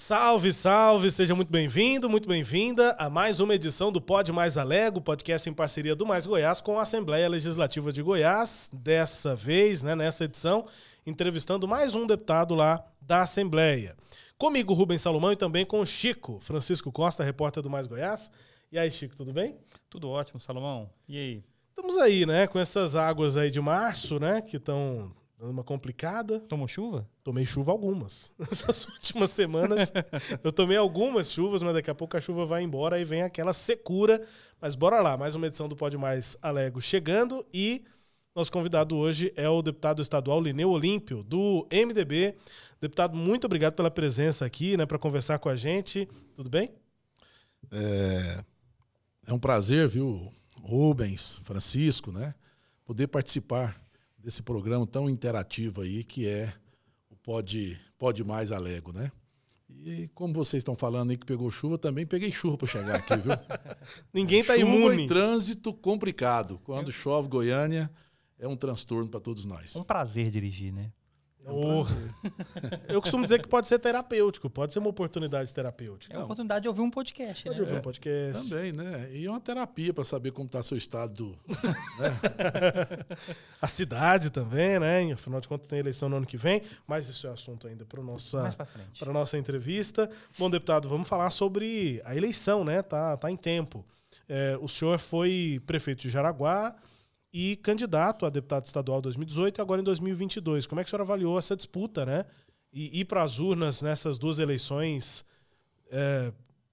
Salve, salve! Seja muito bem-vindo, muito bem-vinda a mais uma edição do Pod Mais Alego, podcast em parceria do Mais Goiás com a Assembleia Legislativa de Goiás. Dessa vez, nessa edição, entrevistando mais um deputado lá da Assembleia. Comigo, Rubens Salomão, e também com o Chico Francisco Costa, repórter do Mais Goiás. E aí, Chico, tudo bem? Tudo ótimo, Salomão. E aí? Estamos aí, com essas águas aí de março, que estão dando uma complicada. Tomou chuva? Tomei chuva algumas. Nessas últimas semanas eu tomei algumas chuvas, mas daqui a pouco a chuva vai embora e vem aquela secura. Mas bora lá, mais uma edição do Pod Mais Alego chegando e nosso convidado hoje é o deputado estadual Lineu Olímpio, do MDB. Deputado, muito obrigado pela presença aqui, para conversar com a gente. Tudo bem? É um prazer, viu, Rubens, Francisco, poder participar desse programa tão interativo aí que é o Pod Mais Alego, E como vocês estão falando aí que pegou chuva, também peguei chuva para chegar aqui, viu? Ninguém está imune. Chuva e trânsito complicado. Quando chove Goiânia, é um transtorno para todos nós. Um prazer dirigir, Eu costumo dizer que pode ser terapêutico, pode ser uma oportunidade terapêutica. É uma oportunidade de ouvir um podcast, Pode ouvir um podcast. Também, E é uma terapia para saber como está seu estado. A cidade também, Afinal de contas tem eleição no ano que vem, mas isso é assunto ainda para a nossa entrevista. Bom, deputado, vamos falar sobre a eleição, Tá em tempo. O senhor foi prefeito de Jaraguá e candidato a deputado estadual em 2018 e agora em 2022. Como é que o senhor avaliou essa disputa, E ir para as urnas nessas duas eleições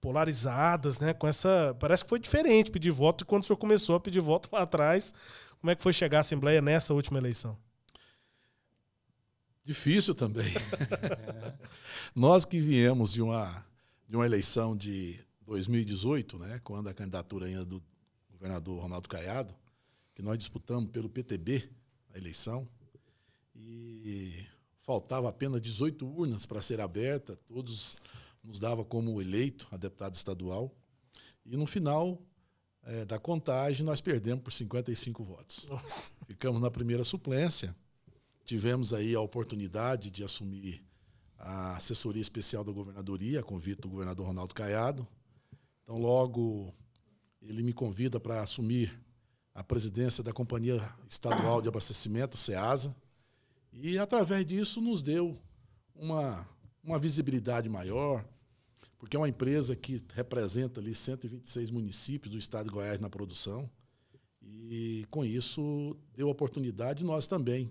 polarizadas, Com essa... Parece que foi diferente pedir voto quando o senhor começou a pedir voto lá atrás. Como é que foi chegar à Assembleia nessa última eleição? Difícil também. Nós que viemos de uma eleição de 2018, quando a candidatura ainda do governador Ronaldo Caiado, que nós disputamos pelo PTB a eleição, e faltava apenas 18 urnas para ser aberta, todos nos davam como eleito a deputado estadual, e no final da contagem nós perdemos por 55 votos. Nossa. Ficamos na primeira suplência, tivemos aí a oportunidade de assumir a assessoria especial da governadoria, a convite do governador Ronaldo Caiado. Então logo ele me convida para assumir a presidência da Companhia Estadual de Abastecimento, SEASA, e através disso nos deu uma visibilidade maior, porque é uma empresa que representa ali 126 municípios do estado de Goiás na produção, e com isso deu a oportunidade de nós também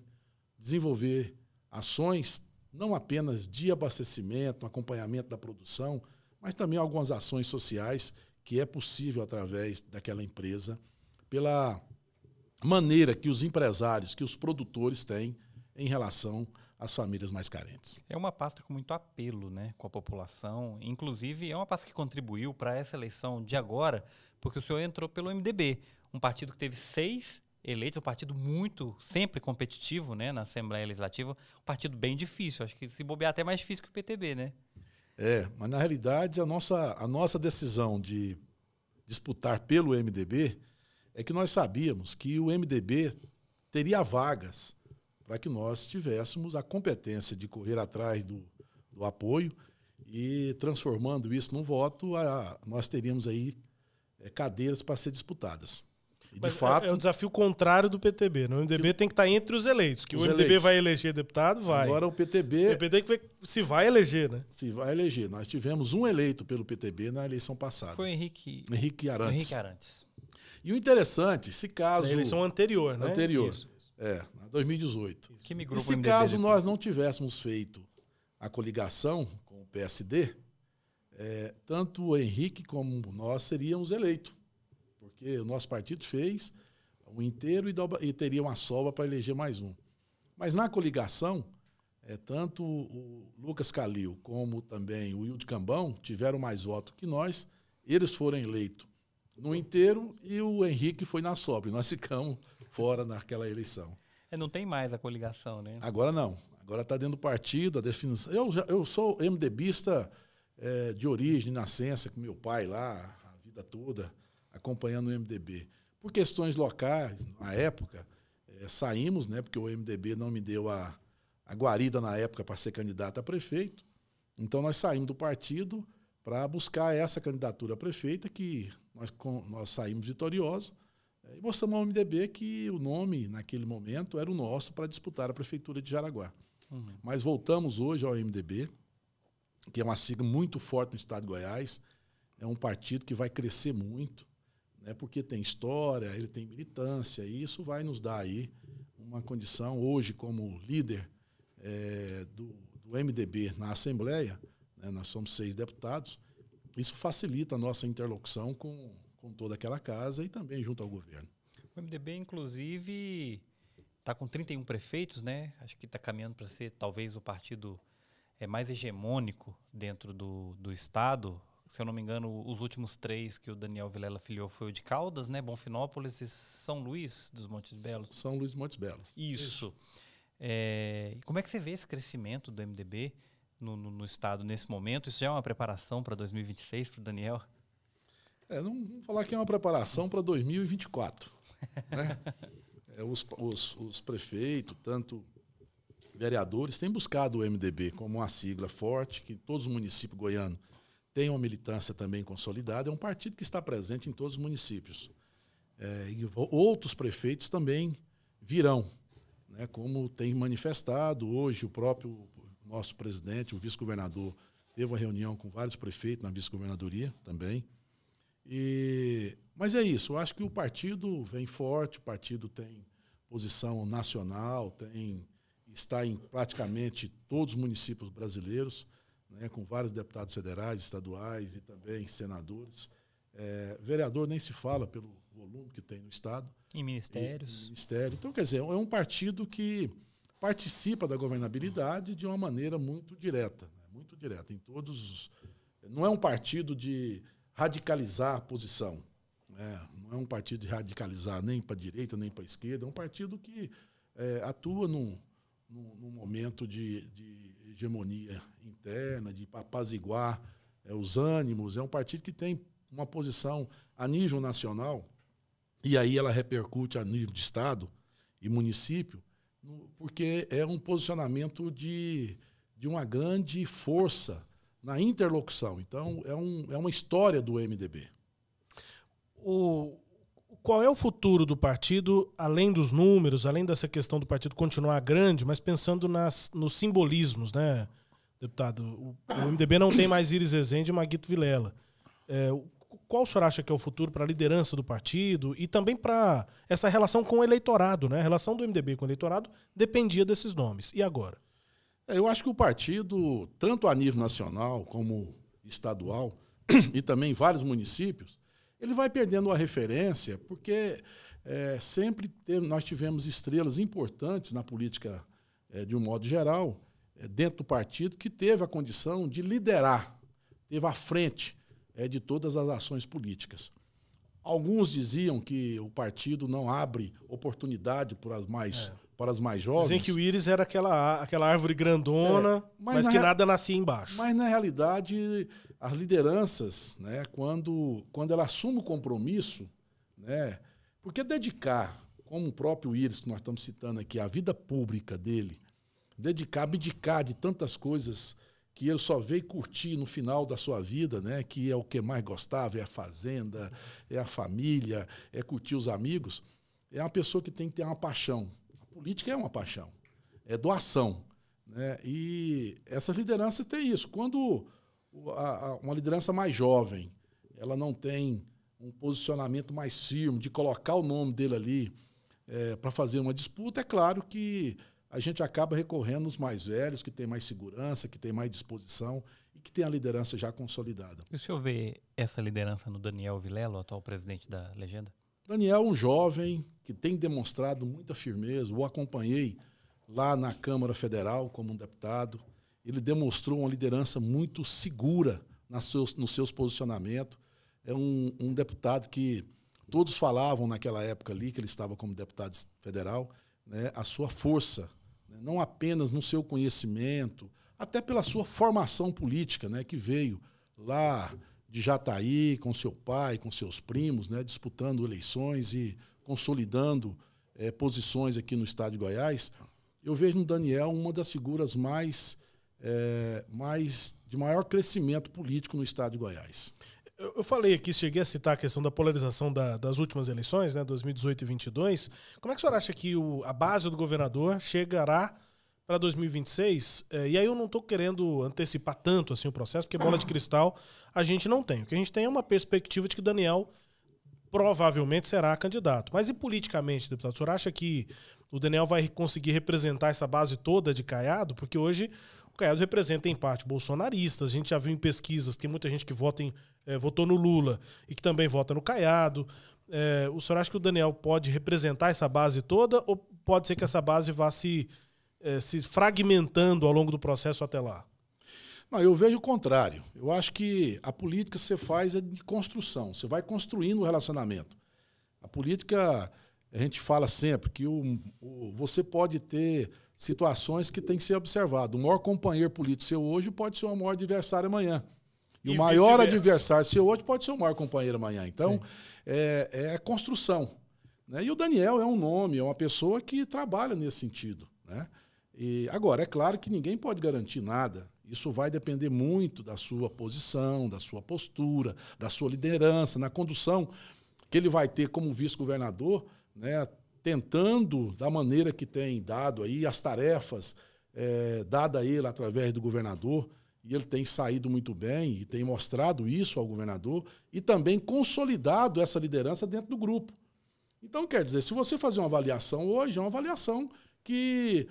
desenvolver ações não apenas de abastecimento, acompanhamento da produção, mas também algumas ações sociais que é possível através daquela empresa, pela maneira que os empresários, que os produtores têm em relação às famílias mais carentes. É uma pasta com muito apelo, com a população. Inclusive, é uma pasta que contribuiu para essa eleição de agora, porque o senhor entrou pelo MDB, um partido que teve 6 eleitos, um partido sempre competitivo, na Assembleia Legislativa, um partido bem difícil. Acho que se bobear até mais difícil que o PTB, Mas na realidade a nossa decisão de disputar pelo MDB é que nós sabíamos que o MDB teria vagas para que nós tivéssemos a competência de correr atrás do apoio e, transformando isso num voto, nós teríamos aí cadeiras para ser disputadas. E, mas de fato, é o desafio contrário do PTB. No MDB tem que estar entre os eleitos, que o MDB eleitos. Vai eleger deputado, vai. Agora o PTB... O PTB tem que ver se vai eleger, Se vai eleger. Nós tivemos um eleito pelo PTB na eleição passada. Foi Henrique Arantes. E o interessante, se caso... Na eleição anterior, Anterior. Isso. 2018. Que migrou e se caso nós não tivéssemos feito a coligação com o PSD, tanto o Henrique como nós seríamos eleitos. Porque o nosso partido fez um inteiro e teria uma sobra para eleger mais um. Mas na coligação, tanto o Lucas Calil como também o Wilde Cambão tiveram mais votos que nós, eles foram eleitos no inteiro e o Henrique foi na sobra. E nós ficamos fora naquela eleição. Não tem mais a coligação, Agora não. Agora está dentro do partido, a definição. Eu sou MDBista de origem, de nascença, com meu pai lá, a vida toda, acompanhando o MDB. Por questões locais, na época, saímos, porque o MDB não me deu a guarida na época para ser candidato a prefeito. Então, nós saímos do partido para buscar essa candidatura a prefeita, que nós saímos vitoriosos, e mostramos ao MDB que o nome, naquele momento, era o nosso para disputar a prefeitura de Jaraguá. Mas voltamos hoje ao MDB, que é uma sigla muito forte no estado de Goiás, é um partido que vai crescer muito, né, porque tem história, ele tem militância, e isso vai nos dar aí uma condição, hoje, como líder do MDB na Assembleia, né, nós somos 6 deputados, isso facilita a nossa interlocução com toda aquela casa e também junto ao governo. O MDB, inclusive, está com 31 prefeitos, né? Acho que está caminhando para ser talvez o partido mais hegemônico dentro do Estado. Se eu não me engano, os últimos 3 que o Daniel Vilela filiou foi o de Caldas, né? Bonfinópolis e São Luís dos Montes Belos. São Luís dos Montes Belos. Isso. Como é que você vê esse crescimento do MDB no Estado nesse momento? Isso já é uma preparação para 2026 para o Daniel? Não vamos falar que é uma preparação para 2024. Né? Os prefeitos, tanto vereadores, têm buscado o MDB como uma sigla forte, que todos os municípios goianos têm uma militância também consolidada. É um partido que está presente em todos os municípios. E outros prefeitos também virão, né? Como tem manifestado hoje o próprio nosso presidente, o vice-governador, teve uma reunião com vários prefeitos na vice-governadoria também. Mas é isso, eu acho que o partido vem forte, o partido tem posição nacional, está em praticamente todos os municípios brasileiros, né, com vários deputados federais, estaduais e também senadores. Vereador nem se fala pelo volume que tem no Estado. Em ministérios. Ministério. Então, quer dizer, é um partido que participa da governabilidade de uma maneira muito direta. Né, muito direta. Não é um partido de radicalizar a posição. Não é um partido de radicalizar nem para a direita, nem para a esquerda. É um partido que atua num momento de hegemonia interna, de apaziguar os ânimos. É um partido que tem uma posição a nível nacional, e aí ela repercute a nível de Estado e município, porque é um posicionamento de uma grande força na interlocução. Então, é uma história do MDB. Qual é o futuro do partido, além dos números, além dessa questão do partido continuar grande, mas pensando nos simbolismos, né, deputado? O MDB não tem mais Iris Rezende e Maguito Vilela. Qual o senhor acha que é o futuro para a liderança do partido e também para essa relação com o eleitorado, né? A relação do MDB com o eleitorado dependia desses nomes. E agora? Eu acho que o partido, tanto a nível nacional como estadual, e também em vários municípios, ele vai perdendo a referência, porque sempre nós tivemos estrelas importantes na política, de um modo geral, dentro do partido, que teve a condição de liderar, teve a frente de todas as ações políticas. Alguns diziam que o partido não abre oportunidade para as mais jovens. Dizem que o Iris era aquela árvore grandona, mas que nada nascia embaixo. Mas, na realidade, as lideranças, né, quando ela assume o compromisso, né, porque dedicar, como o próprio Iris, que nós estamos citando aqui, a vida pública dele, abdicar de tantas coisas que ele só veio curtir no final da sua vida, né, que é o que mais gostava, é a fazenda, é a família, é curtir os amigos, é uma pessoa que tem que ter uma paixão. A política é uma paixão, é doação, né? E essa liderança tem isso. Quando uma liderança mais jovem, ela não tem um posicionamento mais firme de colocar o nome dele ali para fazer uma disputa, é claro que a gente acaba recorrendo aos mais velhos, que têm mais segurança, que têm mais disposição e que têm a liderança já consolidada. E o senhor vê essa liderança no Daniel Vilela, o atual presidente da Legenda? Daniel é um jovem que tem demonstrado muita firmeza. O acompanhei lá na Câmara Federal como um deputado. Ele demonstrou uma liderança muito segura nos seus posicionamentos. É um deputado que todos falavam naquela época ali, que ele estava como deputado federal, né, a sua força, né, não apenas no seu conhecimento, até pela sua formação política, né, que veio lá de Jataí, com seu pai, com seus primos, né, disputando eleições e consolidando posições aqui no estado de Goiás. Eu vejo no Daniel uma das figuras mais mas de maior crescimento político no estado de Goiás. Eu falei aqui, cheguei a citar a questão da polarização das últimas eleições, né, 2018 e 2022. Como é que o senhor acha que a base do governador chegará para 2026? E aí eu não estou querendo antecipar tanto assim o processo, porque bola de cristal a gente não tem. O que a gente tem é uma perspectiva de que Daniel provavelmente será candidato. Mas e politicamente, deputado? O senhor acha que o Daniel vai conseguir representar essa base toda de Caiado? Porque hoje o Caiado representa, em parte, bolsonaristas. A gente já viu em pesquisas, tem muita gente que votou no Lula e que também vota no Caiado. O senhor acha que o Daniel pode representar essa base toda ou pode ser que essa base vá se fragmentando ao longo do processo até lá? Não, eu vejo o contrário. Eu acho que a política você faz de construção. Você vai construindo o relacionamento. A política, a gente fala sempre que você pode ter situações que tem que ser observado. O maior companheiro político seu hoje pode ser o maior adversário amanhã. E o maior adversário seu hoje pode ser o maior companheiro amanhã. Então, é construção. Né? E o Daniel é um nome, é uma pessoa que trabalha nesse sentido. Né? E, agora, é claro que ninguém pode garantir nada. Isso vai depender muito da sua posição, da sua postura, da sua liderança, na condução que ele vai ter como vice-governador, né, tentando, da maneira que tem dado aí, as tarefas dadas a ele através do governador, e ele tem saído muito bem e tem mostrado isso ao governador e também consolidado essa liderança dentro do grupo. Então, quer dizer, se você fazer uma avaliação hoje, é uma avaliação que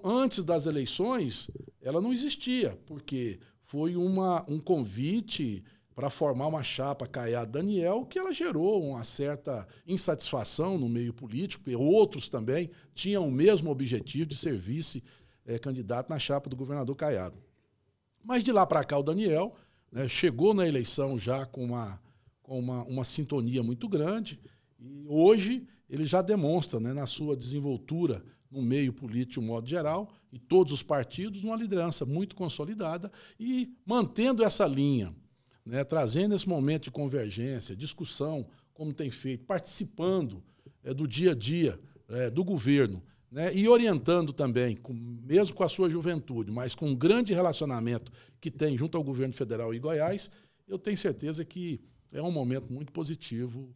antes das eleições ela não existia, porque foi um convite para formar uma chapa Caiado-Daniel que ela gerou uma certa insatisfação no meio político, e outros também tinham o mesmo objetivo de ser vice-candidato na chapa do governador Caiado. Mas de lá para cá o Daniel, né, chegou na eleição já com uma sintonia muito grande e hoje ele já demonstra, né, na sua desenvoltura no meio político de um modo geral, e todos os partidos, uma liderança muito consolidada e mantendo essa linha, né, trazendo esse momento de convergência, discussão, como tem feito, participando do dia a dia do governo, né, e orientando também, mesmo com a sua juventude, mas com um grande relacionamento que tem junto ao governo federal e Goiás, eu tenho certeza que é um momento muito positivo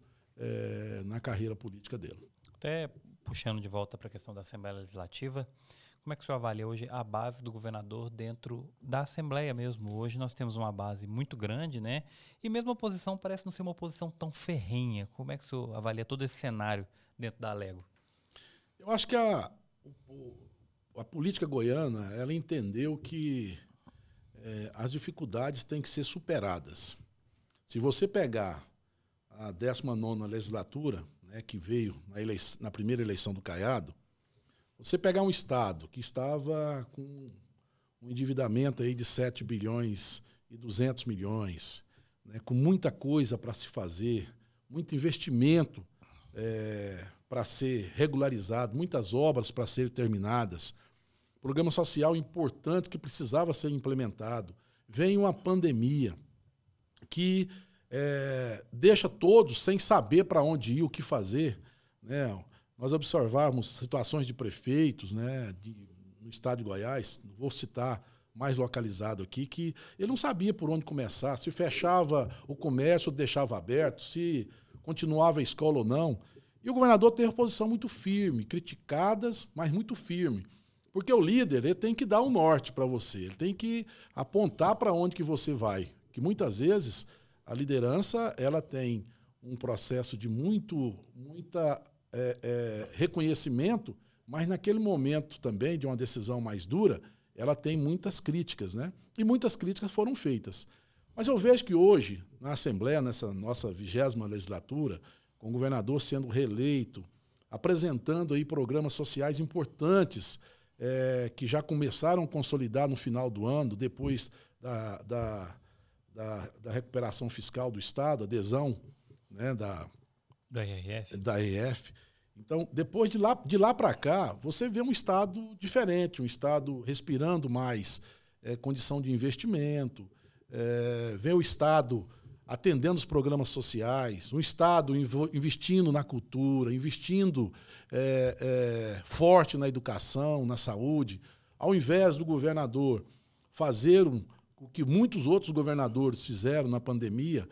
na carreira política dele. Até puxando de volta para a questão da Assembleia Legislativa, como é que o senhor avalia hoje a base do governador dentro da Assembleia mesmo? Hoje nós temos uma base muito grande, né? E mesmo a oposição parece não ser uma oposição tão ferrenha. Como é que o senhor avalia todo esse cenário dentro da Alego? Eu acho que a política goiana, ela entendeu que as dificuldades têm que ser superadas. Se você pegar a 19ª legislatura, né, que veio na primeira eleição do Caiado, você pegar um estado que estava com um endividamento aí de 7 bilhões e 200 milhões, né, com muita coisa para se fazer, muito investimento para ser regularizado, muitas obras para serem terminadas, programa social importante que precisava ser implementado. Vem uma pandemia que deixa todos sem saber para onde ir, o que fazer. Né? Nós observamos situações de prefeitos, né, no estado de Goiás, vou citar mais localizado aqui, que ele não sabia por onde começar, se fechava o comércio ou deixava aberto, se continuava a escola ou não. E o governador teve uma posição muito firme, criticadas, mas muito firme. Porque o líder ele tem que dar um norte para você, ele tem que apontar para onde que você vai. Que muitas vezes a liderança ela tem um processo de muita reconhecimento, mas naquele momento também de uma decisão mais dura, ela tem muitas críticas, né? E muitas críticas foram feitas. Mas eu vejo que hoje, na Assembleia, nessa nossa 20ª legislatura, com o governador sendo reeleito, apresentando aí programas sociais importantes, que já começaram a consolidar no final do ano, depois da recuperação fiscal do Estado, adesão, né, da EF. Então, depois de lá para cá, você vê um Estado diferente, um Estado respirando mais condição de investimento, vê o Estado atendendo os programas sociais, um Estado investindo na cultura, investindo forte na educação, na saúde, ao invés do governador fazer o que muitos outros governadores fizeram na pandemia,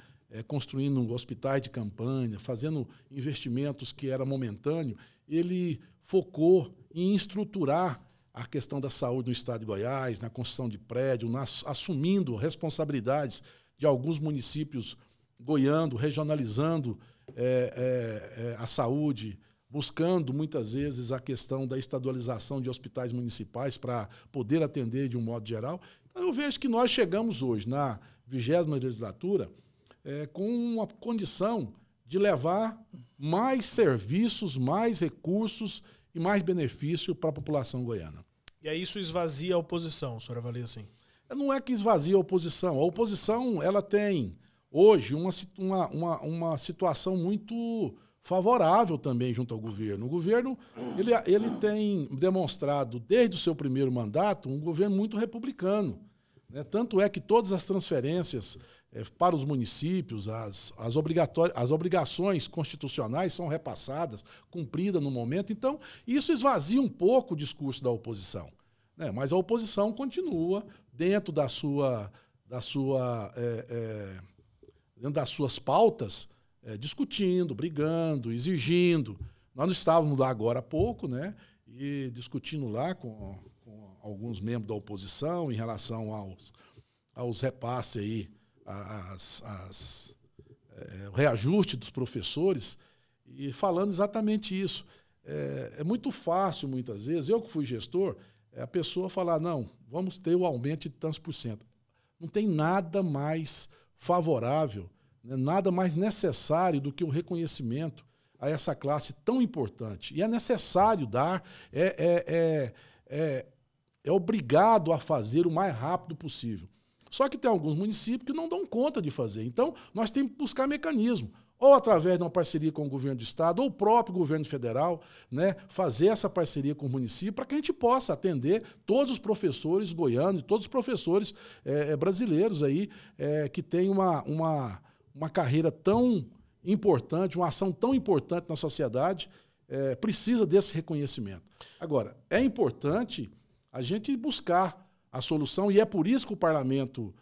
construindo hospitais de campanha, fazendo investimentos que era momentâneo. Ele focou em estruturar a questão da saúde no estado de Goiás, na construção de prédio, assumindo responsabilidades de alguns municípios goianos, regionalizando a saúde, buscando muitas vezes a questão da estadualização de hospitais municipais para poder atender de um modo geral. Então, eu vejo que nós chegamos hoje, na 20ª legislatura, com uma condição de levar mais serviços, mais recursos e mais benefício para a população goiana. E aí isso esvazia a oposição, o senhor avalia assim? Não é que esvazia a oposição. A oposição ela tem, hoje, uma situação muito favorável também junto ao governo. O governo ele tem demonstrado, desde o seu primeiro mandato, um governo muito republicano. Né? Tanto é que todas as transferências para os municípios, as obrigações constitucionais são repassadas, cumpridas no momento. Então, isso esvazia um pouco o discurso da oposição. Né? Mas a oposição continua dentro dentro das suas pautas, discutindo, brigando, exigindo. Nós estávamos lá agora há pouco, né, e discutindo lá com alguns membros da oposição em relação aos repasses aí, o reajuste dos professores, e falando exatamente isso. É muito fácil, muitas vezes, eu que fui gestor, a pessoa falar, não, vamos ter o aumento de tantos por cento. Não tem nada mais favorável, né, nada mais necessário do que o reconhecimento a essa classe tão importante. E é necessário dar, é obrigado a fazer o mais rápido possível. Só que tem alguns municípios que não dão conta de fazer. Então, nós temos que buscar mecanismo, ou através de uma parceria com o governo do estado, ou o próprio governo federal, né, fazer essa parceria com o município para que a gente possa atender todos os professores goianos, todos os professores brasileiros aí, que têm uma carreira tão importante, uma ação tão importante na sociedade, precisa desse reconhecimento. Agora, é importante a gente buscar a solução, e é por isso que o parlamento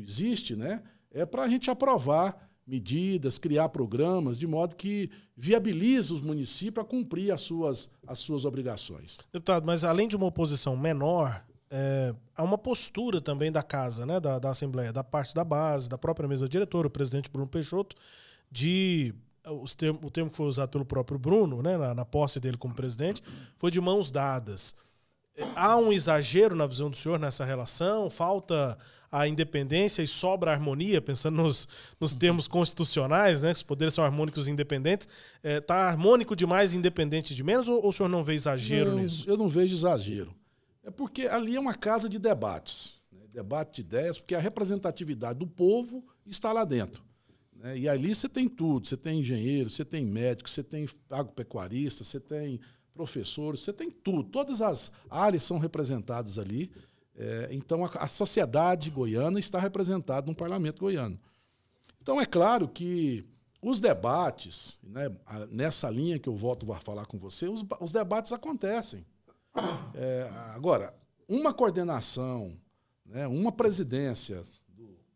existe, né? É para a gente aprovar medidas, criar programas, de modo que viabilize os municípios a cumprir as suas obrigações. Deputado, mas além de uma oposição menor, há uma postura também da casa, né, da Assembleia, da parte da base, da própria mesa diretora, o presidente Bruno Peixoto, o termo que foi usado pelo próprio Bruno, né, na posse dele como presidente, foi de mãos dadas. Há um exagero na visão do senhor nessa relação? Falta a independência e sobra a harmonia, pensando nos termos constitucionais, né, que os poderes são harmônicos e independentes. Está harmônico demais e independente de menos, ou o senhor não vê exagero nisso? Eu não vejo exagero. É porque ali é uma casa de debates, né, debate de ideias, porque a representatividade do povo está lá dentro. Né, e ali você tem tudo, você tem engenheiro, você tem médico, você tem agropecuarista, você tem professores, você tem tudo, todas as áreas são representadas ali, então a sociedade goiana está representada no parlamento goiano. Então é claro que os debates, né, nessa linha que eu volto a falar com você, os debates acontecem. Agora, uma coordenação, né, uma presidência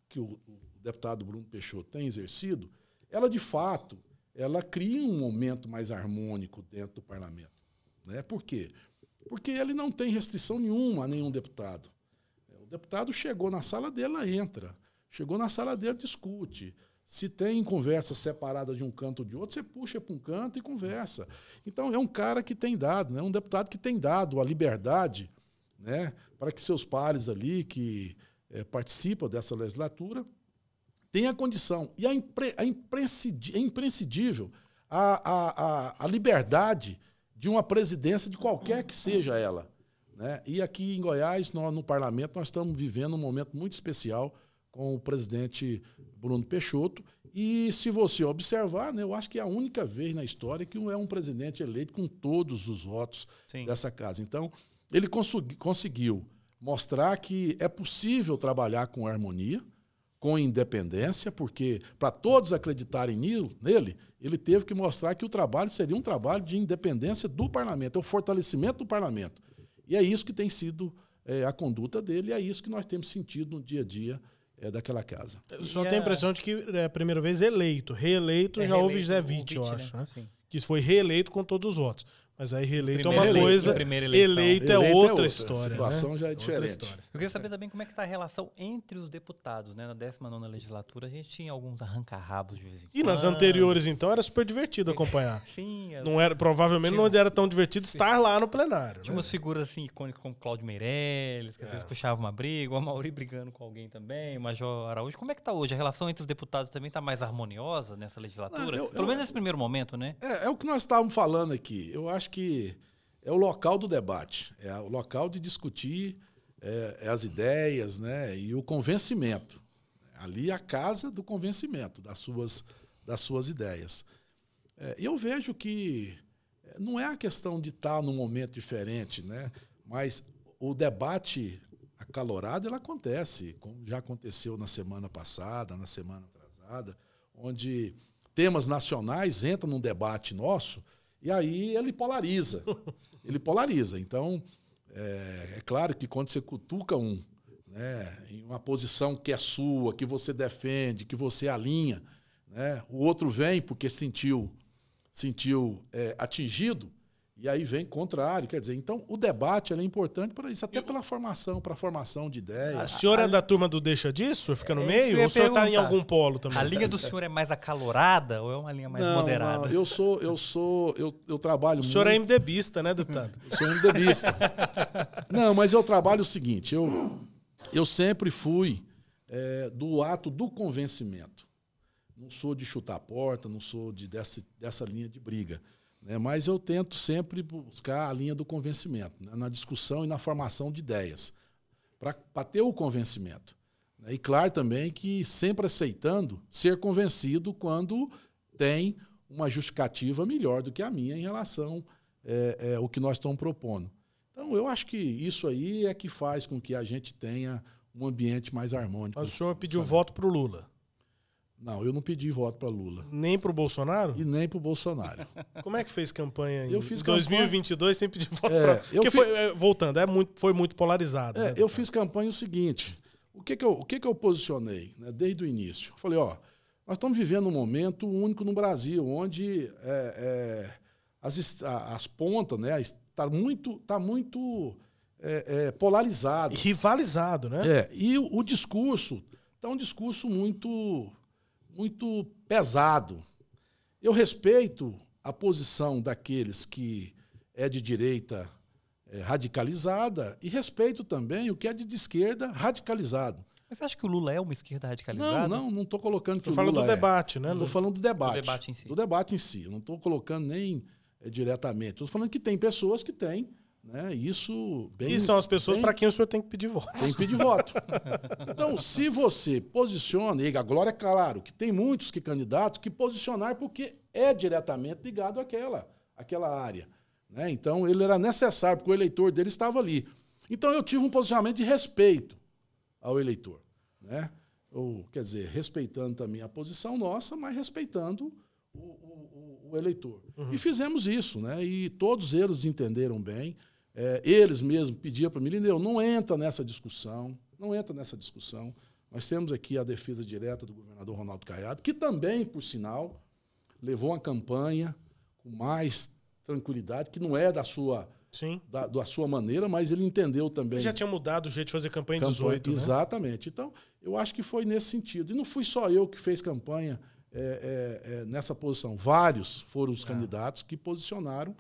que o deputado Bruno Peixoto tem exercido, ela de fato, ela cria um momento mais harmônico dentro do parlamento. Né? Por quê? Porque ele não tem restrição nenhuma a nenhum deputado. O deputado chegou na sala dele, ela entra. Chegou na sala dele, discute. Se tem conversa separada de um canto ou de outro, você puxa para um canto e conversa. Então, é um cara que tem dado, né? Um deputado que tem dado a liberdade, né, para que seus pares ali que participam dessa legislatura tenham a condição. E é imprescindível a liberdade de uma presidência de qualquer que seja ela. Né? E aqui em Goiás, no parlamento, nós estamos vivendo um momento muito especial com o presidente Bruno Peixoto. E se você observar, né, eu acho que é a única vez na história que é um presidente eleito com todos os votos dessa casa. Então, ele conseguiu mostrar que é possível trabalhar com harmonia, com independência, porque para todos acreditarem nele, ele teve que mostrar que o trabalho seria um trabalho de independência do parlamento, é o fortalecimento do parlamento. E é isso que tem sido a conduta dele, e é isso que nós temos sentido no dia a dia daquela casa. Só tenho a impressão de que é a primeira vez eleito. Reeleito já houve Zé Witt, eu acho. Né? Que foi reeleito com todos os votos. Mas aí reeleito é uma coisa, eleito é outra história. A situação, né? Já é diferente. Eu queria saber também como é que está a relação entre os deputados, né? Na 19ª legislatura a gente tinha alguns arranca-rabos de vez em quando. E nas anteriores, então, era super divertido acompanhar. Sim. Não era, provavelmente não era tão divertido estar lá no plenário. Tinha umas figuras assim icônicas como Cláudio Meirelles, que às vezes puxava uma briga, o Amaury brigando com alguém também, o Major Araújo. Como é que está hoje? A relação entre os deputados também está mais harmoniosa nessa legislatura? Pelo menos nesse primeiro momento, né? É o que nós estávamos falando aqui. Eu acho que é o local do debate, é o local de discutir as ideias, né, e o convencimento. Ali é a casa do convencimento das suas ideias. Eu vejo que não é a questão de estar num momento diferente, né, mas o debate acalorado ele acontece, como já aconteceu na semana passada, na semana atrasada, onde temas nacionais entram num debate nosso e aí ele polariza. Ele polariza. Então, é claro que quando você cutuca né, em uma posição que é sua, que você defende, que você alinha, né, o outro vem porque sentiu atingido, e aí vem contrário. Quer dizer, então o debate é importante para isso, até para a formação de ideias. O senhor é da turma do deixa disso? O senhor fica no meio? Ou o senhor está em algum polo também? A linha do senhor é mais acalorada ou é uma linha mais moderada? Não, eu trabalho muito... O senhor é MDBista, né, deputado? Eu sou MDBista. Não, mas eu trabalho o seguinte, eu sempre fui do ato do convencimento. Não sou de chutar a porta, não sou dessa linha de briga. Mas eu tento sempre buscar a linha do convencimento, né, na discussão e na formação de ideias, para ter o convencimento. E claro também que sempre aceitando ser convencido quando tem uma justificativa melhor do que a minha em relação ao que nós estamos propondo. Então, eu acho que isso aí é que faz com que a gente tenha um ambiente mais harmônico. Mas o senhor pediu voto para o Lula? Não, eu não pedi voto para Lula. Nem para o Bolsonaro? E nem para o Bolsonaro. Como é que fez campanha em 2022 sem pedir voto para... Porque voltando, foi muito polarizado. Né, eu fiz campanha o seguinte, o que eu posicionei, né, desde o início? Eu falei, nós estamos vivendo um momento único no Brasil, onde as pontas, né, está muito polarizado. Rivalizado, né? E o discurso está um discurso muito pesado. Eu respeito a posição daqueles que é de direita radicalizada e respeito também o que é de esquerda radicalizado. Mas você acha que o Lula é uma esquerda radicalizada? Não estou colocando que o Lula falando do debate, né? Estou falando do debate. Do debate em si. Do debate em si. Eu não estou colocando nem diretamente. Estou falando que tem pessoas que têm, né? Isso bem. E são as pessoas para quem o senhor tem que pedir voto. Tem que pedir voto. Então, se você posiciona, e agora é claro que tem muitos candidatos que posicionar porque é diretamente ligado àquela área. Né? Então, ele era necessário, porque o eleitor dele estava ali. Então, eu tive um posicionamento de respeito ao eleitor. Né? Quer dizer, respeitando também a posição nossa, mas respeitando o eleitor. Uhum. E fizemos isso, né? E todos eles entenderam bem. Eles mesmos pediam para mim, Lineu, não entra nessa discussão. Nós temos aqui a defesa direta do governador Ronaldo Caiado, que também, por sinal, levou uma campanha com mais tranquilidade, que não é da sua maneira, mas ele entendeu também. Ele já tinha mudado o jeito de fazer campanha em 18, né? Exatamente. Então, eu acho que foi nesse sentido. E não fui só eu que fez campanha nessa posição. Vários foram os candidatos que posicionaram,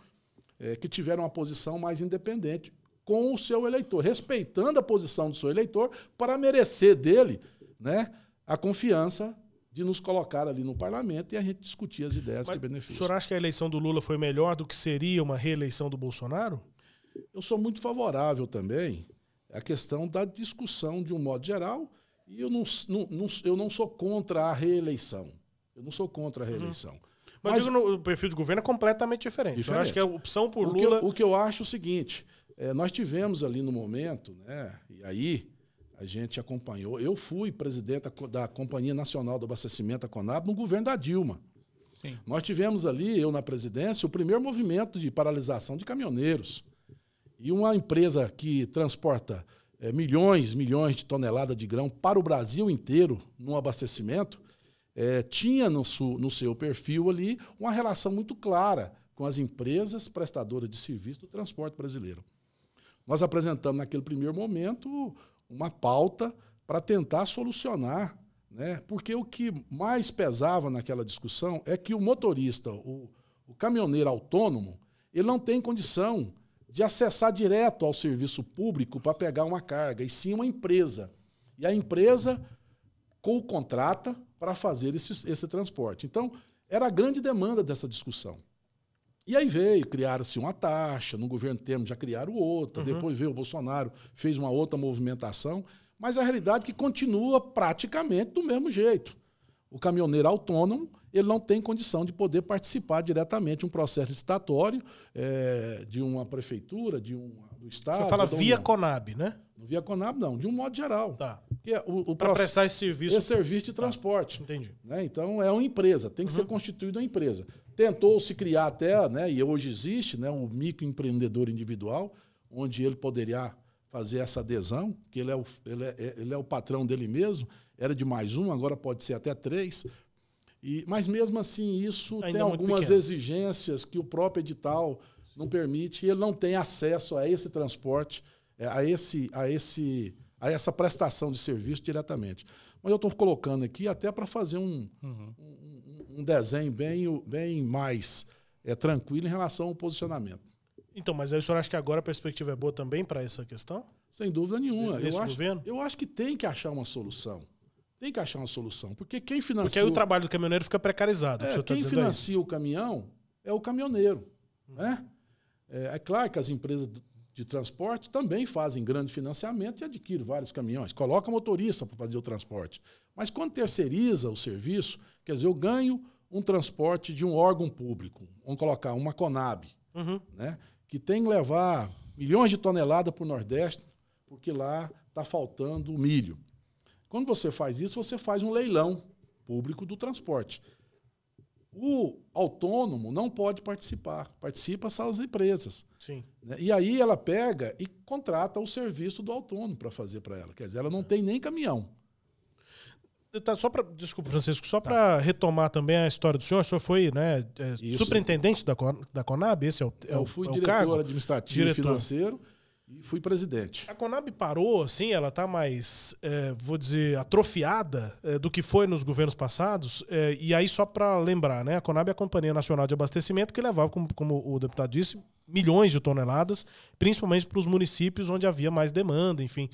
que tiveram uma posição mais independente com o seu eleitor, respeitando a posição do seu eleitor para merecer dele, né, a confiança de nos colocar ali no parlamento e a gente discutir as ideias que beneficiam. O senhor acha que a eleição do Lula foi melhor do que seria uma reeleição do Bolsonaro? Eu sou muito favorável também à questão da discussão de um modo geral e eu não sou contra a reeleição. Mas digo, o perfil de governo é completamente diferente. Eu acho que a opção por Lula... O que eu acho é o seguinte, nós tivemos ali no momento, né, e aí a gente acompanhou, eu fui presidente da Companhia Nacional do Abastecimento, a Conab, no governo da Dilma. Sim. Nós tivemos ali, eu na presidência, o primeiro movimento de paralisação de caminhoneiros. E uma empresa que transporta milhões de toneladas de grão para o Brasil inteiro no abastecimento, tinha no seu perfil ali uma relação muito clara com as empresas prestadoras de serviço do transporte brasileiro. Nós apresentamos naquele primeiro momento uma pauta para tentar solucionar, né? Porque o que mais pesava naquela discussão é que o motorista, o caminhoneiro autônomo, ele não tem condição de acessar direto ao serviço público para pegar uma carga, e sim uma empresa. E a empresa contrata para fazer esse transporte. Então, era a grande demanda dessa discussão. E aí criaram-se uma taxa, no governo Temer já criaram outra, depois veio o Bolsonaro, fez uma outra movimentação, mas a realidade é que continua praticamente do mesmo jeito. O caminhoneiro autônomo, ele não tem condição de poder participar diretamente de um processo licitatório de uma prefeitura, do Estado. Você fala via Conab, né? Não via Conab, não, de um modo geral. Tá. Para prestar esse serviço. Esse serviço de transporte. Entendi. Né? Então, é uma empresa, tem que ser constituída uma empresa. Tentou se criar até, né, e hoje existe, né, um microempreendedor individual, onde ele poderia fazer essa adesão, que ele é o patrão dele mesmo, era de mais um, agora pode ser até 3. Mas mesmo assim, isso ainda tem algumas exigências que o próprio edital não permite, e ele não tem acesso a esse transporte, a essa prestação de serviço diretamente. Mas eu estou colocando aqui até para fazer um desenho bem mais tranquilo em relação ao posicionamento. Então, mas aí o senhor acha que agora a perspectiva é boa também para essa questão? Sem dúvida nenhuma. Governo? Eu acho que tem que achar uma solução. Tem que achar uma solução. Porque quem financia... Porque aí o trabalho do caminhoneiro fica precarizado. Quem financia o caminhão é o caminhoneiro. Né? É claro que as empresas de transporte também fazem grande financiamento e adquirem vários caminhões. Coloca motorista para fazer o transporte. Mas quando terceiriza o serviço, quer dizer, eu ganho um transporte de um órgão público. Vamos colocar uma Conab, né? Que tem que levar milhões de toneladas para o Nordeste, porque lá está faltando milho. Quando você faz isso, você faz um leilão público do transporte. O autônomo não pode participar. Participa só as empresas. Sim. Né? E aí ela pega e contrata o serviço do autônomo para fazer para ela. Quer dizer, ela não tem nem caminhão. Desculpa, Francisco, só para retomar também a história do senhor. O senhor foi, né, superintendente da Conab? Esse eu fui diretor administrativo e financeiro e fui presidente. A Conab parou, assim, ela está mais, vou dizer, atrofiada do que foi nos governos passados. E aí, só para lembrar, né, a Conab é a Companhia Nacional de Abastecimento que levava, como o deputado disse, milhões de toneladas, principalmente para os municípios onde havia mais demanda, enfim,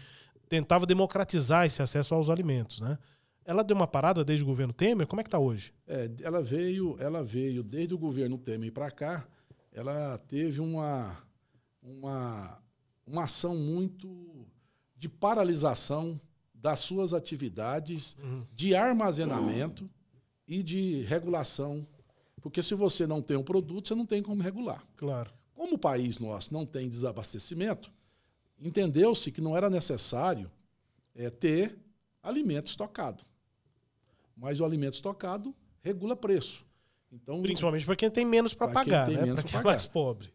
tentava democratizar esse acesso aos alimentos, né? Ela deu uma parada desde o governo Temer? Como é que está hoje? Ela veio desde o governo Temer para cá, ela teve uma ação muito de paralisação das suas atividades de armazenamento e de regulação. Porque se você não tem um produto, você não tem como regular. Claro. Como o país nosso não tem desabastecimento, entendeu-se que não era necessário ter alimento estocado. Mas o alimento estocado regula preço. Então, principalmente para quem tem menos para pagar, né? Para quem é mais pobre.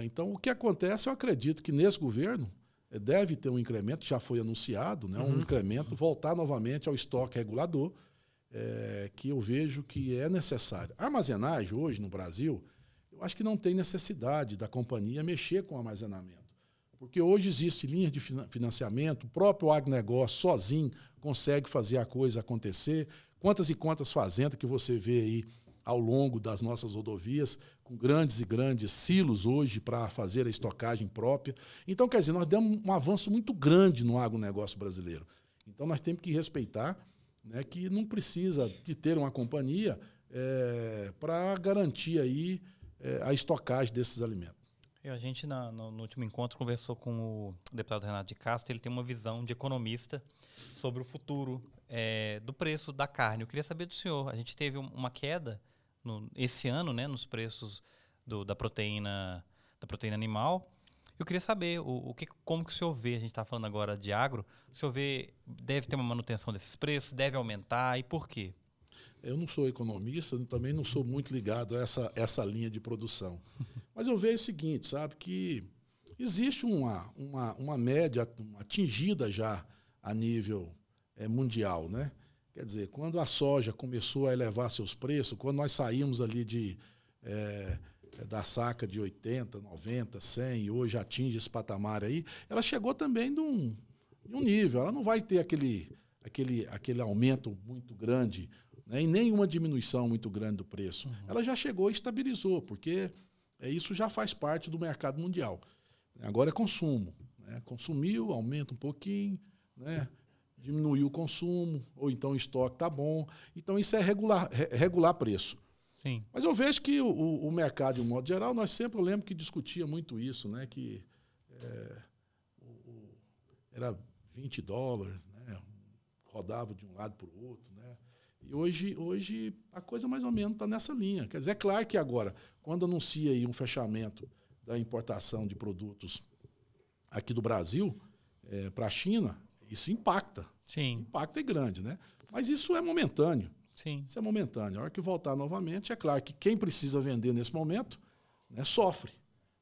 Então, o que acontece, eu acredito que nesse governo deve ter um incremento, já foi anunciado, né, um incremento, voltar novamente ao estoque regulador, que eu vejo que é necessário. A armazenagem hoje no Brasil, eu acho que não tem necessidade da companhia mexer com o armazenamento. Porque hoje existe linhas de financiamento, o próprio agronegócio sozinho consegue fazer a coisa acontecer. Quantas e quantas fazendas que você vê aí ao longo das nossas rodovias, com grandes e grandes silos hoje para fazer a estocagem própria. Então, quer dizer, nós demos um avanço muito grande no agronegócio brasileiro. Então, nós temos que respeitar, né, que não precisa de ter uma companhia para garantir aí, a estocagem desses alimentos. A gente, no último encontro, conversou com o deputado Renato de Castro. Ele tem uma visão de economista sobre o futuro do preço da carne. Eu queria saber do senhor. A gente teve uma queda esse ano, né, nos preços da proteína animal. Eu queria saber como que o senhor vê, a gente está falando agora de agro, o senhor vê, deve ter uma manutenção desses preços, deve aumentar, e por quê? Eu não sou economista, também não sou muito ligado a essa linha de produção. Mas eu vejo o seguinte, sabe, que existe uma média atingida já a nível mundial, né? Quer dizer, quando a soja começou a elevar seus preços, quando nós saímos ali da saca de 80, 90, 100, e hoje atinge esse patamar aí, ela chegou também de um nível. Ela não vai ter aquele aumento muito grande, né, e nenhuma diminuição muito grande do preço. Uhum. Ela já chegou e estabilizou, porque isso já faz parte do mercado mundial. Agora é consumo. Né? Consumiu, aumenta um pouquinho, né? Diminuiu o consumo, ou então o estoque está bom. Então, isso é regular preço. Sim. Mas eu vejo que o mercado, de um modo geral, eu lembro que discutia muito isso, né? Que era $20, né? Rodava de um lado para o outro, né? E hoje a coisa mais ou menos está nessa linha. Quer dizer, é claro que agora, quando anuncia aí um fechamento da importação de produtos aqui do Brasil para a China, isso impacta. Sim. Impacto é grande, né? Mas isso é momentâneo. Sim. Isso é momentâneo. A hora que voltar novamente, é claro que quem precisa vender nesse momento, né, sofre.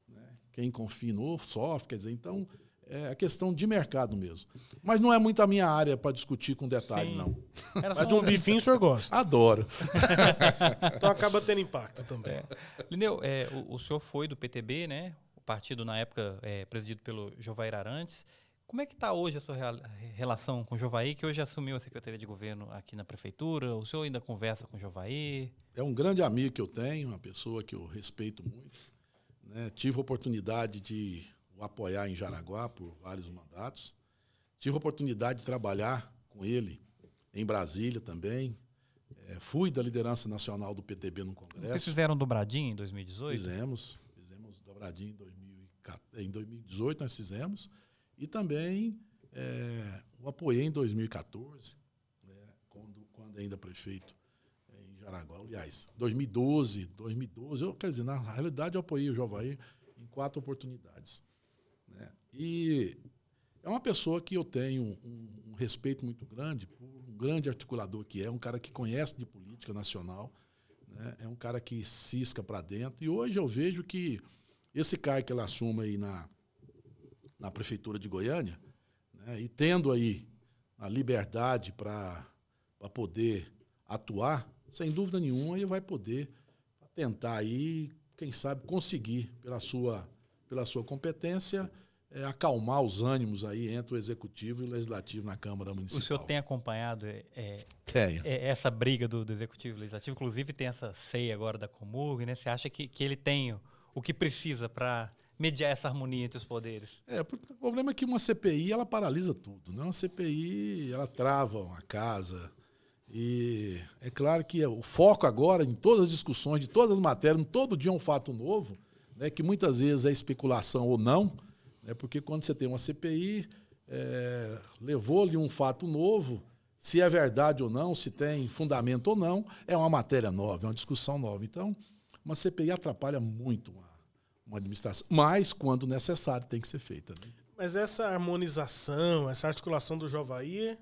Né? Quem confia no ovo sofre. Quer dizer, então, é questão de mercado mesmo. Mas não é muito a minha área para discutir com detalhe, não. Mas de um bifinho o senhor gosta. Adoro. Então acaba tendo impacto também. Lineu, o senhor foi do PTB, né? O partido, na época, presidido pelo Jovair Arantes. Como é que está hoje a sua relação com o Jovair, que hoje assumiu a Secretaria de Governo aqui na Prefeitura? O senhor ainda conversa com o Jovair? É um grande amigo que eu tenho, uma pessoa que eu respeito muito. Né? Tive a oportunidade de o apoiar em Jaraguá por vários mandatos. Tive a oportunidade de trabalhar com ele em Brasília também. Fui da liderança nacional do PTB no Congresso. Vocês fizeram dobradinha em 2018? Fizemos dobradinha em 2018, nós fizemos. E também o apoiei em 2014, né, quando ainda prefeito em Jaraguá. Aliás, 2012, quer dizer, na realidade eu apoiei o Jovair em 4 oportunidades. Né? E é uma pessoa que eu tenho um respeito muito grande, por um grande articulador que é, um cara que conhece de política nacional, né? É um cara que cisca para dentro. E hoje eu vejo que esse cargo que ele assume aí na Prefeitura de Goiânia, né, e tendo aí a liberdade para poder atuar, sem dúvida nenhuma, ele vai poder tentar aí, quem sabe, conseguir, pela sua competência, acalmar os ânimos aí entre o Executivo e o Legislativo na Câmara Municipal. O senhor tem acompanhado essa briga do Executivo e Legislativo? Inclusive tem essa ceia agora da Comurg, né? Você acha que ele tem o que precisa para mediar essa harmonia entre os poderes? O problema é que uma CPI, ela paralisa tudo, né? Uma CPI, ela trava a casa. E é claro que o foco agora, em todas as discussões, de todas as matérias, todo dia é um fato novo, né, que muitas vezes é especulação ou não, né, porque quando você tem uma CPI, levou-lhe um fato novo, se é verdade ou não, se tem fundamento ou não, é uma matéria nova, é uma discussão nova. Então, uma CPI atrapalha muito uma administração, mas quando necessário tem que ser feita. Né? Mas essa harmonização, essa articulação do Jovair,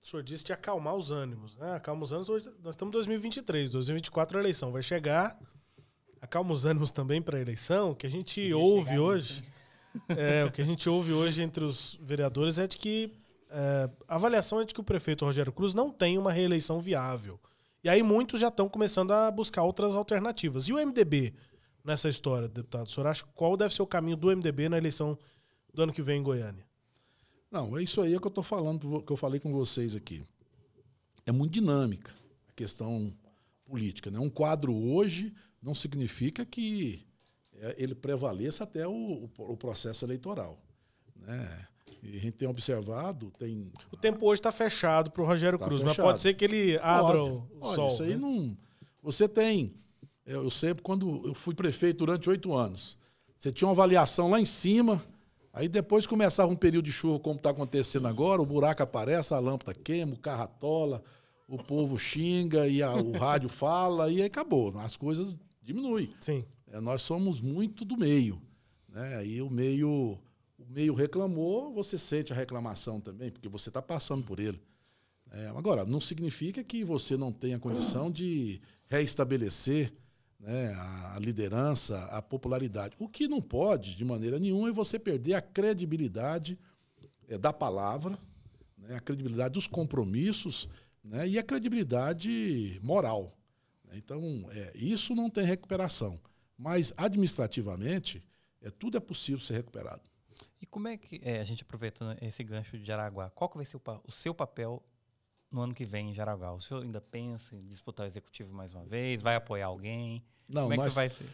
o senhor disse de acalmar os ânimos, né? Acalma os ânimos, hoje nós estamos em 2023, 2024 a eleição vai chegar, acalma os ânimos também para a eleição. O que a gente ouve hoje, o que a gente ouve hoje entre os vereadores é de que a avaliação é de que o prefeito Rogério Cruz não tem uma reeleição viável. E aí muitos já estão começando a buscar outras alternativas. E o MDB nessa história, deputado? O senhor acha qual deve ser o caminho do MDB na eleição do ano que vem em Goiânia? Não, é isso aí que eu estou falando, que eu falei com vocês aqui. É muito dinâmica a questão política, né? Um quadro hoje não significa que ele prevaleça até o processo eleitoral, né? E a gente tem observado, o tempo hoje está fechado para o Rogério Cruz, mas pode ser que ele abra o sol. Isso aí, né? Não. Você tem. Eu sempre, quando eu fui prefeito durante 8 anos, você tinha uma avaliação lá em cima, aí depois começava um período de chuva, como está acontecendo agora, o buraco aparece, a lâmpada queima, o carro atola, o povo xinga, e o rádio fala, e aí acabou. As coisas diminuem. Sim. Nós somos muito do meio, né? Aí o meio reclamou, você sente a reclamação também, porque você está passando por ele. Agora, não significa que você não tenha condição de reestabelecer, né, a liderança, a popularidade. O que não pode, de maneira nenhuma, é você perder a credibilidade da palavra, né, a credibilidade dos compromissos, né, e a credibilidade moral. Então, isso não tem recuperação. Mas, administrativamente, tudo é possível ser recuperado. E como é que, a gente aproveitando esse gancho de Jaraguá, qual que vai ser o seu papel no ano que vem em Jaraguá? O senhor ainda pensa em disputar o executivo mais uma vez? Vai apoiar alguém? Não, como é que vai ser?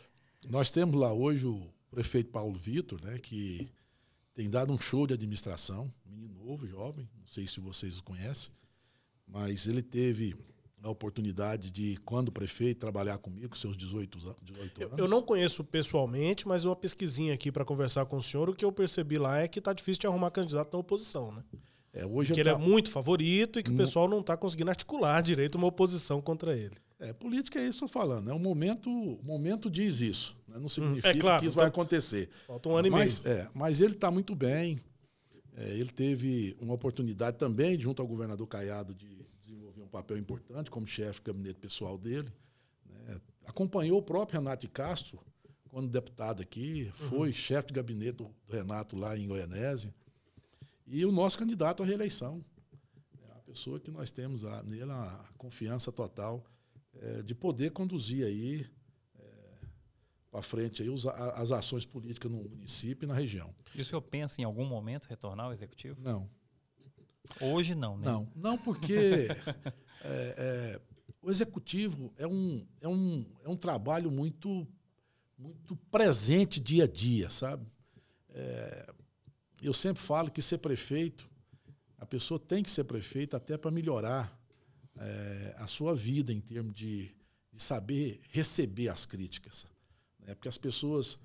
Nós temos lá hoje o prefeito Paulo Vitor, né, que tem dado um show de administração, menino novo, jovem, não sei se vocês o conhecem, mas ele teve a oportunidade de, quando prefeito, trabalhar comigo, com seus 18 anos. Eu não conheço pessoalmente, mas uma pesquisinha aqui para conversar com o senhor, o que eu percebi lá é que está difícil de arrumar candidato na oposição, né? Hoje que ele é muito favorito e que o pessoal não está conseguindo articular direito uma oposição contra ele. Política é isso que eu estou falando, né? O momento diz isso, né? Não significa claro, que isso vai acontecer. Falta um ano e meio. Mas ele está muito bem. Ele teve uma oportunidade também, junto ao governador Caiado, de desenvolver um papel importante como chefe do gabinete pessoal dele, né? Acompanhou o próprio Renato de Castro, quando deputado aqui, foi chefe de gabinete do Renato lá em Goianésia. E o nosso candidato à reeleição. É a pessoa que nós temos nele a confiança total de poder conduzir aí para frente aí as ações políticas no município e na região. E o senhor pensa em algum momento retornar ao executivo? Não. Hoje não, né? Não, porque o executivo é um trabalho muito presente dia a dia, sabe? Eu sempre falo que ser prefeito, a pessoa tem que ser prefeita até para melhorar a sua vida em termos de saber receber as críticas. Né? Porque as pessoas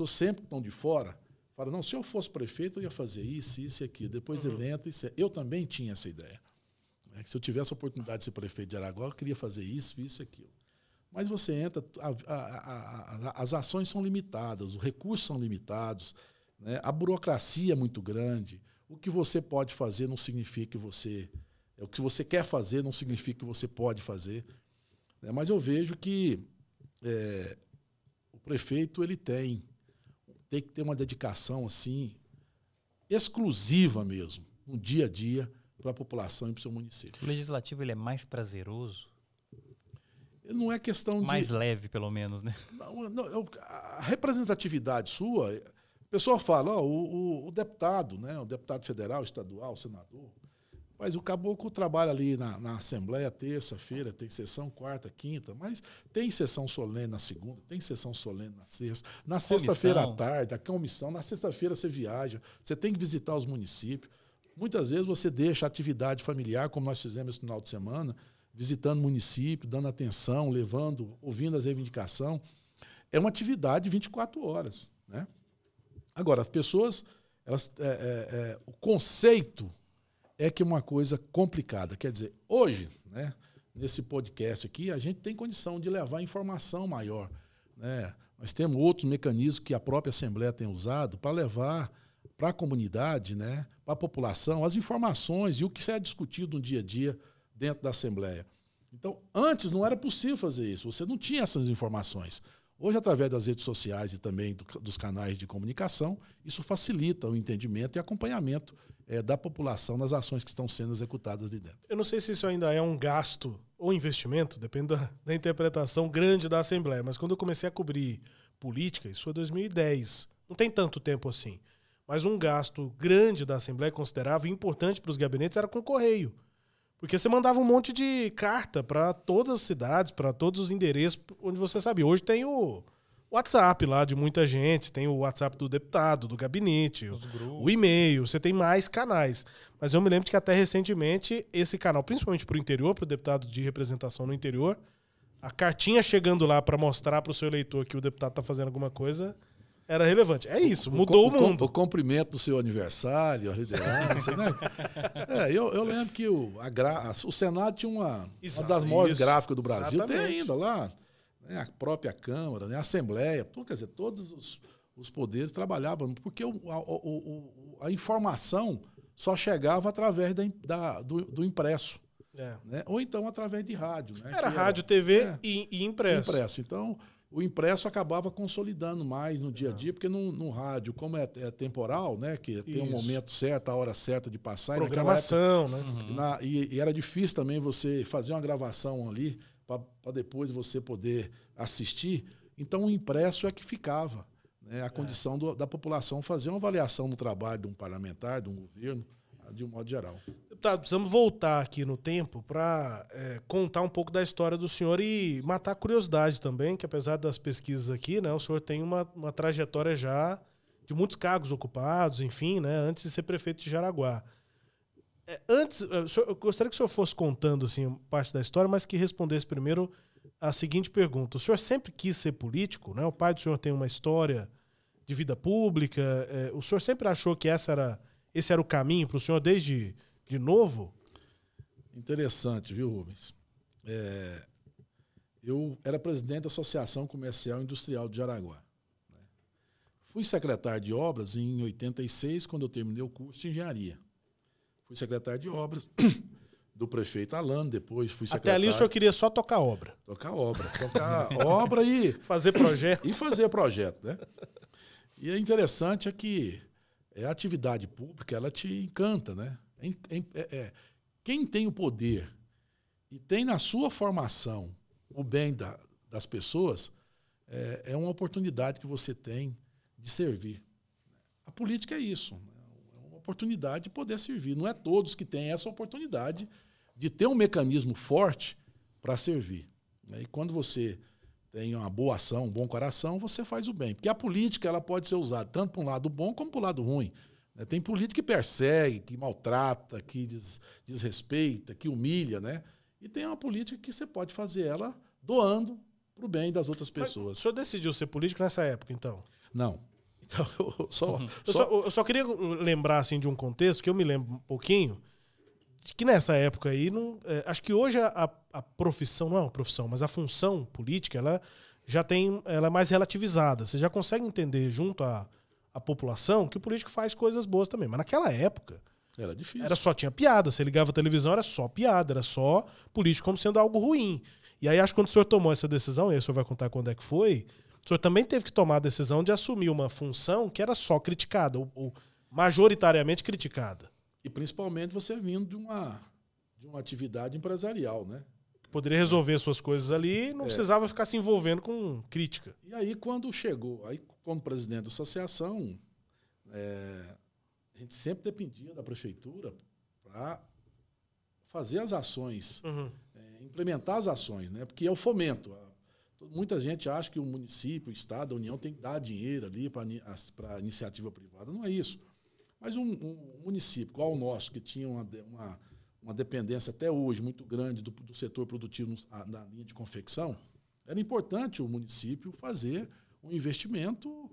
sempre estão de fora, falam, não, se eu fosse prefeito eu ia fazer isso e aquilo. Depois ele entra e eu também tinha essa ideia. Né? Se eu tivesse a oportunidade de ser prefeito de Jaraguá, eu queria fazer isso e aquilo. Mas você entra, as ações são limitadas, os recursos são limitados, né? A burocracia é muito grande. O que você pode fazer não significa que o que você quer fazer não significa que você pode fazer. Né? Mas eu vejo que o prefeito ele tem que ter uma dedicação assim exclusiva mesmo, no dia a dia, para a população e para o seu município. O legislativo ele é mais prazeroso? Não é questão mais leve, pelo menos, né? Não, a representatividade sua... O pessoal fala, o deputado, né, o deputado federal, estadual, senador, mas o caboclo trabalha ali na Assembleia terça-feira, tem sessão quarta, quinta, mas tem sessão solene na segunda, tem sessão solene na sexta. Na sexta-feira à tarde, a comissão, na sexta-feira você viaja, você tem que visitar os municípios. Muitas vezes você deixa a atividade familiar, como nós fizemos esse final de semana, visitando o município, dando atenção, ouvindo as reivindicações. É uma atividade 24 horas, né? Agora, as pessoas, o conceito é que é uma coisa complicada. Quer dizer, hoje, né, nesse podcast aqui, a gente tem condição de levar informação maior. Né? Nós temos outros mecanismos que a própria Assembleia tem usado para levar para a comunidade, né, para a população, as informações e o que é discutido no dia a dia dentro da Assembleia. Então, antes não era possível fazer isso, você não tinha essas informações. Hoje, através das redes sociais e também dos canais de comunicação, isso facilita o entendimento e acompanhamento da população nas ações que estão sendo executadas de dentro. Eu não sei se isso ainda é um gasto ou investimento, depende da interpretação grande da Assembleia, mas quando eu comecei a cobrir política, isso foi 2010, não tem tanto tempo assim, mas um gasto grande da Assembleia, considerável e importante para os gabinetes, era com o correio. Porque você mandava um monte de carta para todas as cidades, para todos os endereços onde você sabia. Hoje tem o WhatsApp lá de muita gente, tem o WhatsApp do deputado, do gabinete, o e-mail, você tem mais canais. Mas eu me lembro que até recentemente esse canal, principalmente para o interior, para o deputado de representação no interior, a cartinha chegando lá para mostrar para o seu eleitor que o deputado está fazendo alguma coisa... era relevante. É isso, mudou o mundo. O cumprimento do seu aniversário, a liderança, né? Eu lembro que o Senado tinha uma das maiores gráficas do Brasil. Exatamente. Tem ainda lá, né, a própria Câmara, né, a Assembleia, quer dizer, todos os poderes trabalhavam, porque a informação só chegava através do impresso. né? Ou então através de rádio. Né? Era rádio, TV e impresso. Então, o impresso acabava consolidando mais no dia a dia, porque no rádio, como é temporal, né? Que tem um momento certo, a hora certa de passar. Programação, né? E era difícil também você fazer uma gravação ali para depois você poder assistir. Então, o impresso é que ficava. Né? A condição da população fazer uma avaliação no trabalho de um parlamentar, de um governo, de um modo geral. Deputado, precisamos voltar aqui no tempo para contar um pouco da história do senhor e matar a curiosidade também, que apesar das pesquisas aqui, né, o senhor tem uma trajetória já de muitos cargos ocupados, enfim, né, antes de ser prefeito de Jaraguá. Eu gostaria que o senhor fosse contando assim, parte da história, mas que respondesse primeiro a seguinte pergunta. O senhor sempre quis ser político, né? O pai do senhor tem uma história de vida pública. O senhor sempre achou que esse era o caminho para o senhor desde de novo? Interessante, viu, Rubens? Eu era presidente da Associação Comercial e Industrial de Jaraguá. Né? Fui secretário de obras em 86, quando eu terminei o curso de engenharia. Fui secretário de obras do prefeito Alano, depois fui secretário... Até ali o senhor queria só tocar obra. Tocar obra e... Fazer projeto. E fazer projeto, né? E é interessante que a atividade pública, ela te encanta, né? Quem tem o poder e tem na sua formação o bem das pessoas, é uma oportunidade que você tem de servir. A política é isso, é uma oportunidade de poder servir. Não é todos que têm essa oportunidade de ter um mecanismo forte para servir. E quando você tem uma boa ação, um bom coração, você faz o bem. Porque a política ela pode ser usada tanto para um lado bom como para o lado ruim. Tem político que persegue, que maltrata, que desrespeita, que humilha, né? E tem uma política que você pode fazer ela doando para o bem das outras pessoas. Mas o senhor decidiu ser político nessa época, então? Não. Então, eu só queria lembrar assim, de um contexto, que eu me lembro um pouquinho, de que nessa época aí, acho que hoje a profissão, não é uma profissão, mas a função política, ela é mais relativizada. Você já consegue entender junto à população que o político faz coisas boas também. Mas naquela época, era difícil. Só tinha piada. Você ligava a televisão, era só piada, era só político como sendo algo ruim. E aí acho que quando o senhor tomou essa decisão, e aí o senhor vai contar quando é que foi, o senhor também teve que tomar a decisão de assumir uma função que era só criticada, ou majoritariamente criticada. E principalmente você vindo de uma atividade empresarial, né? Poderia resolver suas coisas ali, não precisava ficar se envolvendo com crítica. E aí, quando chegou, como presidente da associação, a gente sempre dependia da prefeitura para fazer as ações, implementar as ações, né? Porque é o fomento. Muita gente acha que o município, o Estado, a União tem que dar dinheiro ali para a iniciativa privada. Não é isso. Mas um município, igual o nosso, que tinha uma dependência até hoje muito grande do setor produtivo na linha de confecção, era importante o município fazer um investimento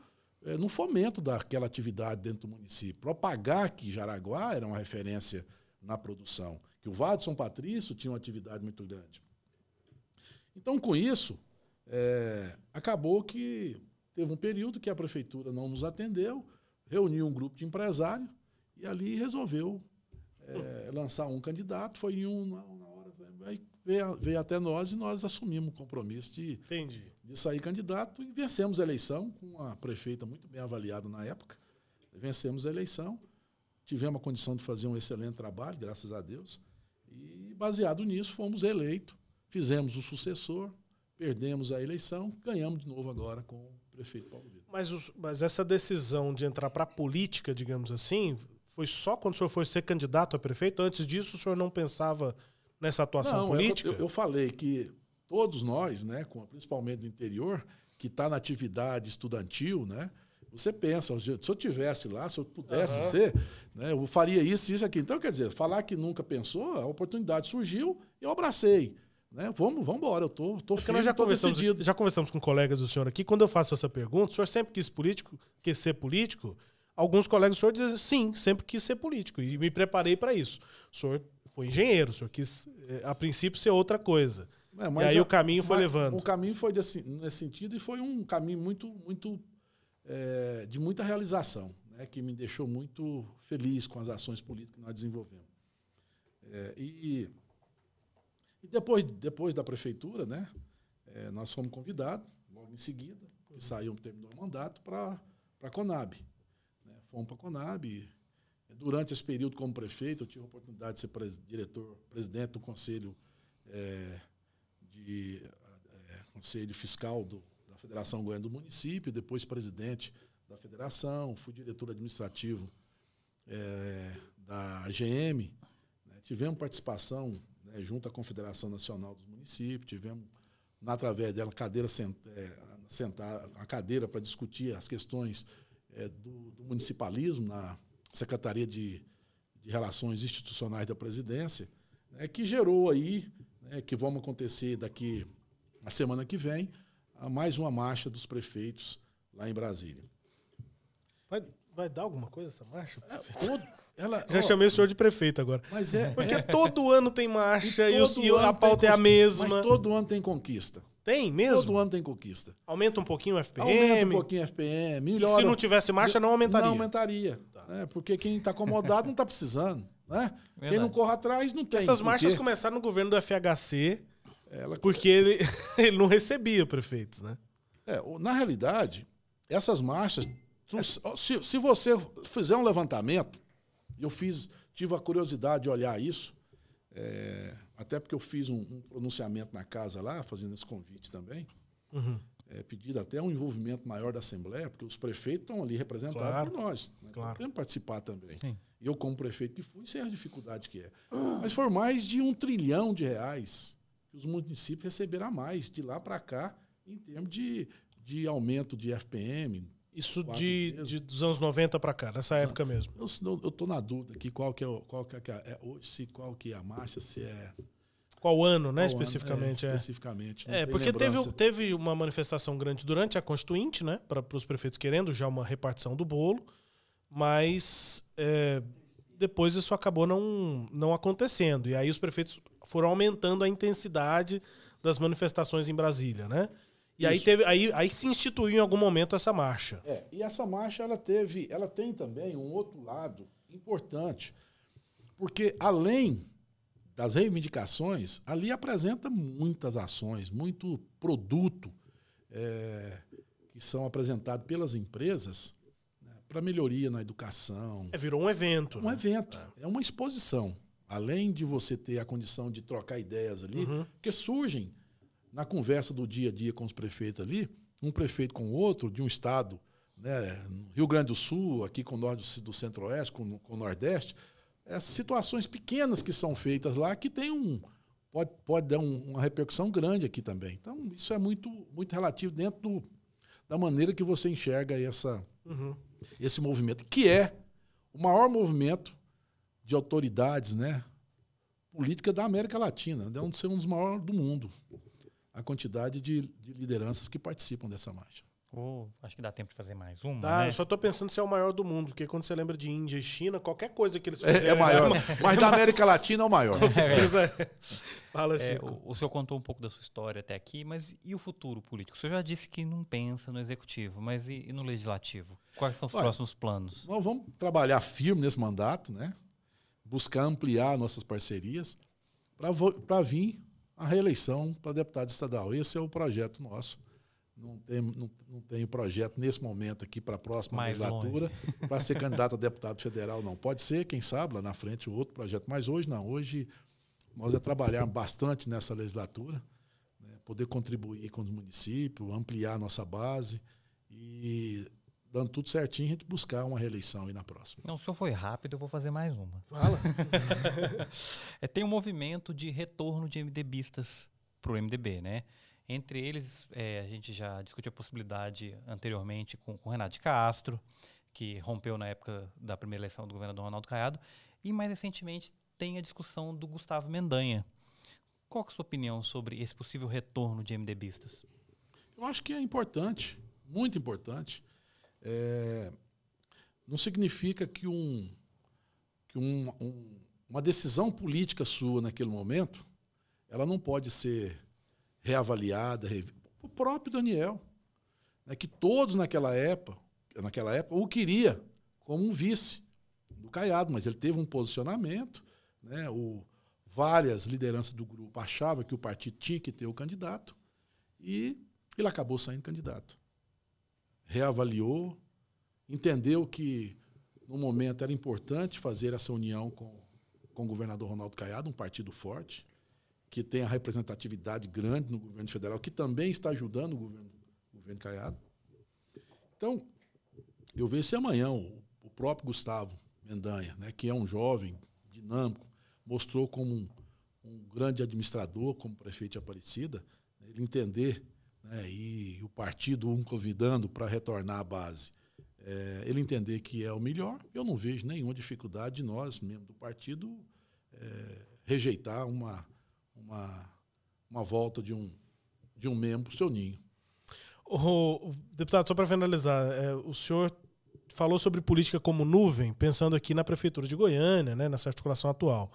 no fomento daquela atividade dentro do município. Propagar que Jaraguá era uma referência na produção, que o Vale de São Patrício tinha uma atividade muito grande. Então, com isso, acabou que teve um período que a prefeitura não nos atendeu, reuniu um grupo de empresários e ali resolveu lançar um candidato. Foi na hora, aí veio até nós e nós assumimos o compromisso de sair candidato e vencemos a eleição com a prefeita muito bem avaliada na época. Vencemos a eleição, tivemos a condição de fazer um excelente trabalho, graças a Deus, e baseado nisso fomos eleitos, fizemos o sucessor, perdemos a eleição, ganhamos de novo agora com o prefeito Paulo Vitor. Mas essa decisão de entrar para a política, digamos assim, foi só quando o senhor foi ser candidato a prefeito? Antes disso, o senhor não pensava nessa atuação política? Eu falei que todos nós, né, principalmente do interior, que está na atividade estudantil, né, você pensa, se eu tivesse lá, se eu pudesse ser, né, eu faria isso, aqui. Então, quer dizer, falar que nunca pensou, a oportunidade surgiu e eu abracei. Né? Vamos embora, eu tô firme, nós já conversamos com colegas do senhor aqui. Quando eu faço essa pergunta, o senhor sempre quis ser político? Alguns colegas do senhor dizem, sim, sempre quis ser político. E me preparei para isso. O senhor foi engenheiro, o senhor quis, a princípio, ser outra coisa. E aí o caminho foi levando. O caminho foi nesse sentido e foi um caminho de muita realização, né? Que me deixou muito feliz com as ações políticas que nós desenvolvemos. E depois da prefeitura, né, nós fomos convidados, logo em seguida, que saiu, terminou o mandato, para a Conab. Né? Fomos para a Conab. Durante esse período como prefeito, eu tive a oportunidade de ser presidente do Conselho, Conselho Fiscal da Federação Goiana do Município, depois presidente da Federação, fui diretor administrativo da AGM. Né? Tivemos participação, né, junto à Confederação Nacional dos Municípios, tivemos, através dela, a cadeira para discutir as questões do municipalismo na Secretaria de Relações Institucionais da Presidência, né, que gerou aí, né, que vamos acontecer daqui a semana que vem, mais uma marcha dos prefeitos lá em Brasília. Vai dar alguma coisa essa marcha? Já chamei o senhor de prefeito agora. Mas porque todo ano tem marcha e a pauta é a mesma. Mas todo ano tem conquista. Tem mesmo? Todo ano tem conquista. Aumenta um pouquinho o FPM? Aumenta um pouquinho o FPM. Melhora. Se não tivesse marcha, não aumentaria? Não aumentaria. Tá. Porque quem está acomodado não está precisando. Né? Quem não corre atrás não tem. Essas marchas começaram no governo do FHC, porque ele não recebia prefeitos, né? Na realidade, essas marchas... Se você fizer um levantamento, tive a curiosidade de olhar isso, até porque eu fiz um pronunciamento na casa lá, fazendo esse convite também, pedindo até um envolvimento maior da Assembleia, porque os prefeitos estão ali representados por nós. Né? Claro. Temos que participar também. Sim. Eu, como prefeito que fui, sei a dificuldade que é. Mas foram mais de R$1 trilhão que os municípios receberam a mais de lá para cá, em termos de aumento de FPM. Isso dos anos 90 para cá, nessa época mesmo. Eu estou na dúvida aqui qual que é hoje, qual que é a marcha, se é... Qual ano, né, especificamente? Especificamente. Porque teve uma manifestação grande durante a Constituinte, né, para os prefeitos querendo já uma repartição do bolo, mas depois isso acabou não acontecendo. E aí os prefeitos foram aumentando a intensidade das manifestações em Brasília, né? E aí se instituiu em algum momento essa marcha. E essa marcha ela tem também um outro lado importante, porque além das reivindicações, ali apresenta muitas ações, muito produto que são apresentados pelas empresas, né, para melhoria na educação. Virou um evento. Um evento, é uma exposição. Além de você ter a condição de trocar ideias ali, porque surgem na conversa do dia a dia com os prefeitos ali, um prefeito com o outro, de um estado, né, Rio Grande do Sul, aqui com o norte do Centro-Oeste, com o Nordeste, situações pequenas que são feitas lá que tem pode dar uma repercussão grande aqui também. Então, isso é muito, muito relativo dentro da maneira que você enxerga esse movimento, que é o maior movimento de autoridades, né, política da América Latina, deve ser um dos maiores do mundo. A quantidade de lideranças que participam dessa marcha. Acho que dá tempo de fazer mais uma, né? Eu só estou pensando se é o maior do mundo, porque quando você lembra de Índia e China, qualquer coisa que eles fizerem... É maior, mas da América Latina é o maior. Com certeza Fala, Chico. O senhor contou um pouco da sua história até aqui, mas e o futuro político? O senhor já disse que não pensa no executivo, mas e no legislativo? Quais são os próximos planos? Nós vamos trabalhar firme nesse mandato, né? Buscar ampliar nossas parcerias para vir a reeleição para deputado estadual. Esse é o projeto nosso. Não tenho projeto nesse momento aqui para a próxima legislatura para ser candidato a deputado federal, não. Pode ser, quem sabe, lá na frente, outro projeto. Mas hoje não. Hoje nós vamos trabalhar bastante nessa legislatura, né, poder contribuir com os municípios, ampliar a nossa base e, dando tudo certinho, a gente buscar uma reeleição aí na próxima. Não, o senhor foi rápido, eu vou fazer mais uma. Fala. Tem um movimento de retorno de MDBistas para o MDB, né? Entre eles, a gente já discutiu a possibilidade anteriormente com o Renato de Castro, que rompeu na época da primeira eleição do governador Ronaldo Caiado, e mais recentemente tem a discussão do Gustavo Mendanha. Qual que é a sua opinião sobre esse possível retorno de MDBistas? Eu acho que é importante, muito importante. Não significa que uma decisão política sua naquele momento, ela não pode ser reavaliada. O próprio Daniel, né, que todos naquela época o queria como um vice do Caiado, mas ele teve um posicionamento, né, o várias lideranças do grupo achavam que o partido tinha que ter o candidato e ele acabou saindo candidato. Reavaliou, entendeu que no momento era importante fazer essa união com o governador Ronaldo Caiado, um partido forte, que tem a representatividade grande no governo federal, que também está ajudando o governo Caiado. Então, eu vejo se amanhã o próprio Gustavo Mendanha, né, que é um jovem dinâmico, mostrou como um grande administrador, como prefeito de Aparecida, né, ele entender, né, e o partido convidando para retornar à base, ele entender que é o melhor, eu não vejo nenhuma dificuldade de nós, membros do partido, rejeitar uma volta de um membro para o seu ninho. Deputado, só para finalizar, o senhor falou sobre política como nuvem, pensando aqui na Prefeitura de Goiânia, né, nessa articulação atual.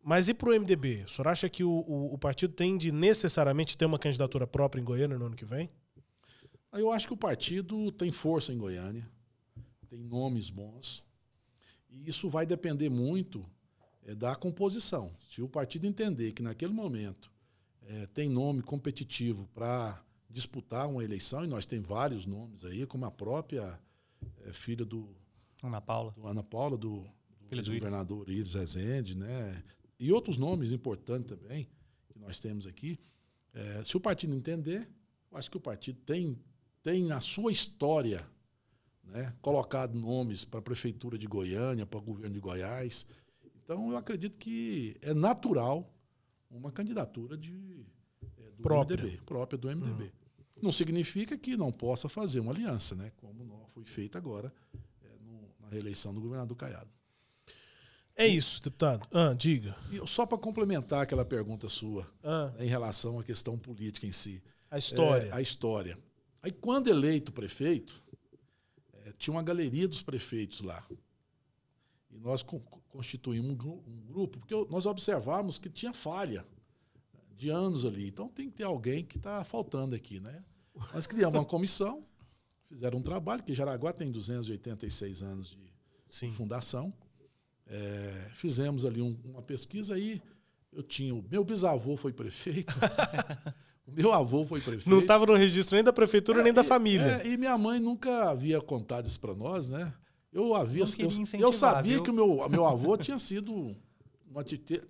Mas e para o MDB? O senhor acha que o partido tem de necessariamente ter uma candidatura própria em Goiânia no ano que vem? Eu acho que o partido tem força em Goiânia, tem nomes bons, e isso vai depender muito da composição. Se o partido entender que naquele momento tem nome competitivo para disputar uma eleição, e nós temos vários nomes aí, como a própria filha do Ana Paula, do governador Iris Rezende, né? E outros nomes importantes também que nós temos aqui. Se o partido entender, eu acho que o partido tem na sua história, né, colocado nomes para a Prefeitura de Goiânia, para o governo de Goiás. Então, eu acredito que é natural uma candidatura do MDB, própria do MDB. Não significa que não possa fazer uma aliança, né, como foi feita agora na reeleição do governador Caiado. É isso, deputado. Diga. E só para complementar aquela pergunta sua, em relação à questão política em si. A história. A história. Aí, quando eleito prefeito, tinha uma galeria dos prefeitos lá. E nós constituímos um grupo, porque nós observamos que tinha falha de anos ali. Então, tem que ter alguém que está faltando aqui, né? Nós criamos uma comissão, fizeram um trabalho, que Jaraguá tem 286 anos de fundação. Fizemos ali uma pesquisa aí. O meu bisavô foi prefeito. O meu avô foi prefeito. Não estava no registro nem da prefeitura, nem da família. E minha mãe nunca havia contado isso para nós, né? Eu sabia que o meu avô tinha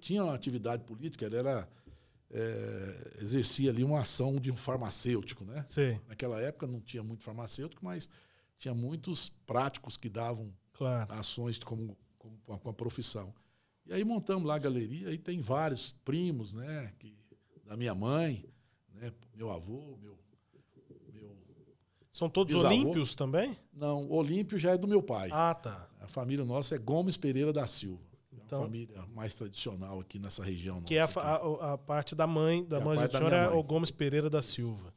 tinha uma atividade política, ele exercia ali uma ação de um farmacêutico, né? Sim. Naquela época não tinha muito farmacêutico, mas tinha muitos práticos que davam ações com a profissão. E aí montamos lá a galeria, aí tem vários primos, né, da minha mãe, né, meu avô, meu São todos bisavô. olímpios também? Não, Olímpio já é do meu pai. Ah, tá. A família nossa é Gomes Pereira da Silva. Então, uma família mais tradicional aqui nessa região. Que nossa, é a parte da mãe do senhor é o Gomes Pereira da Silva.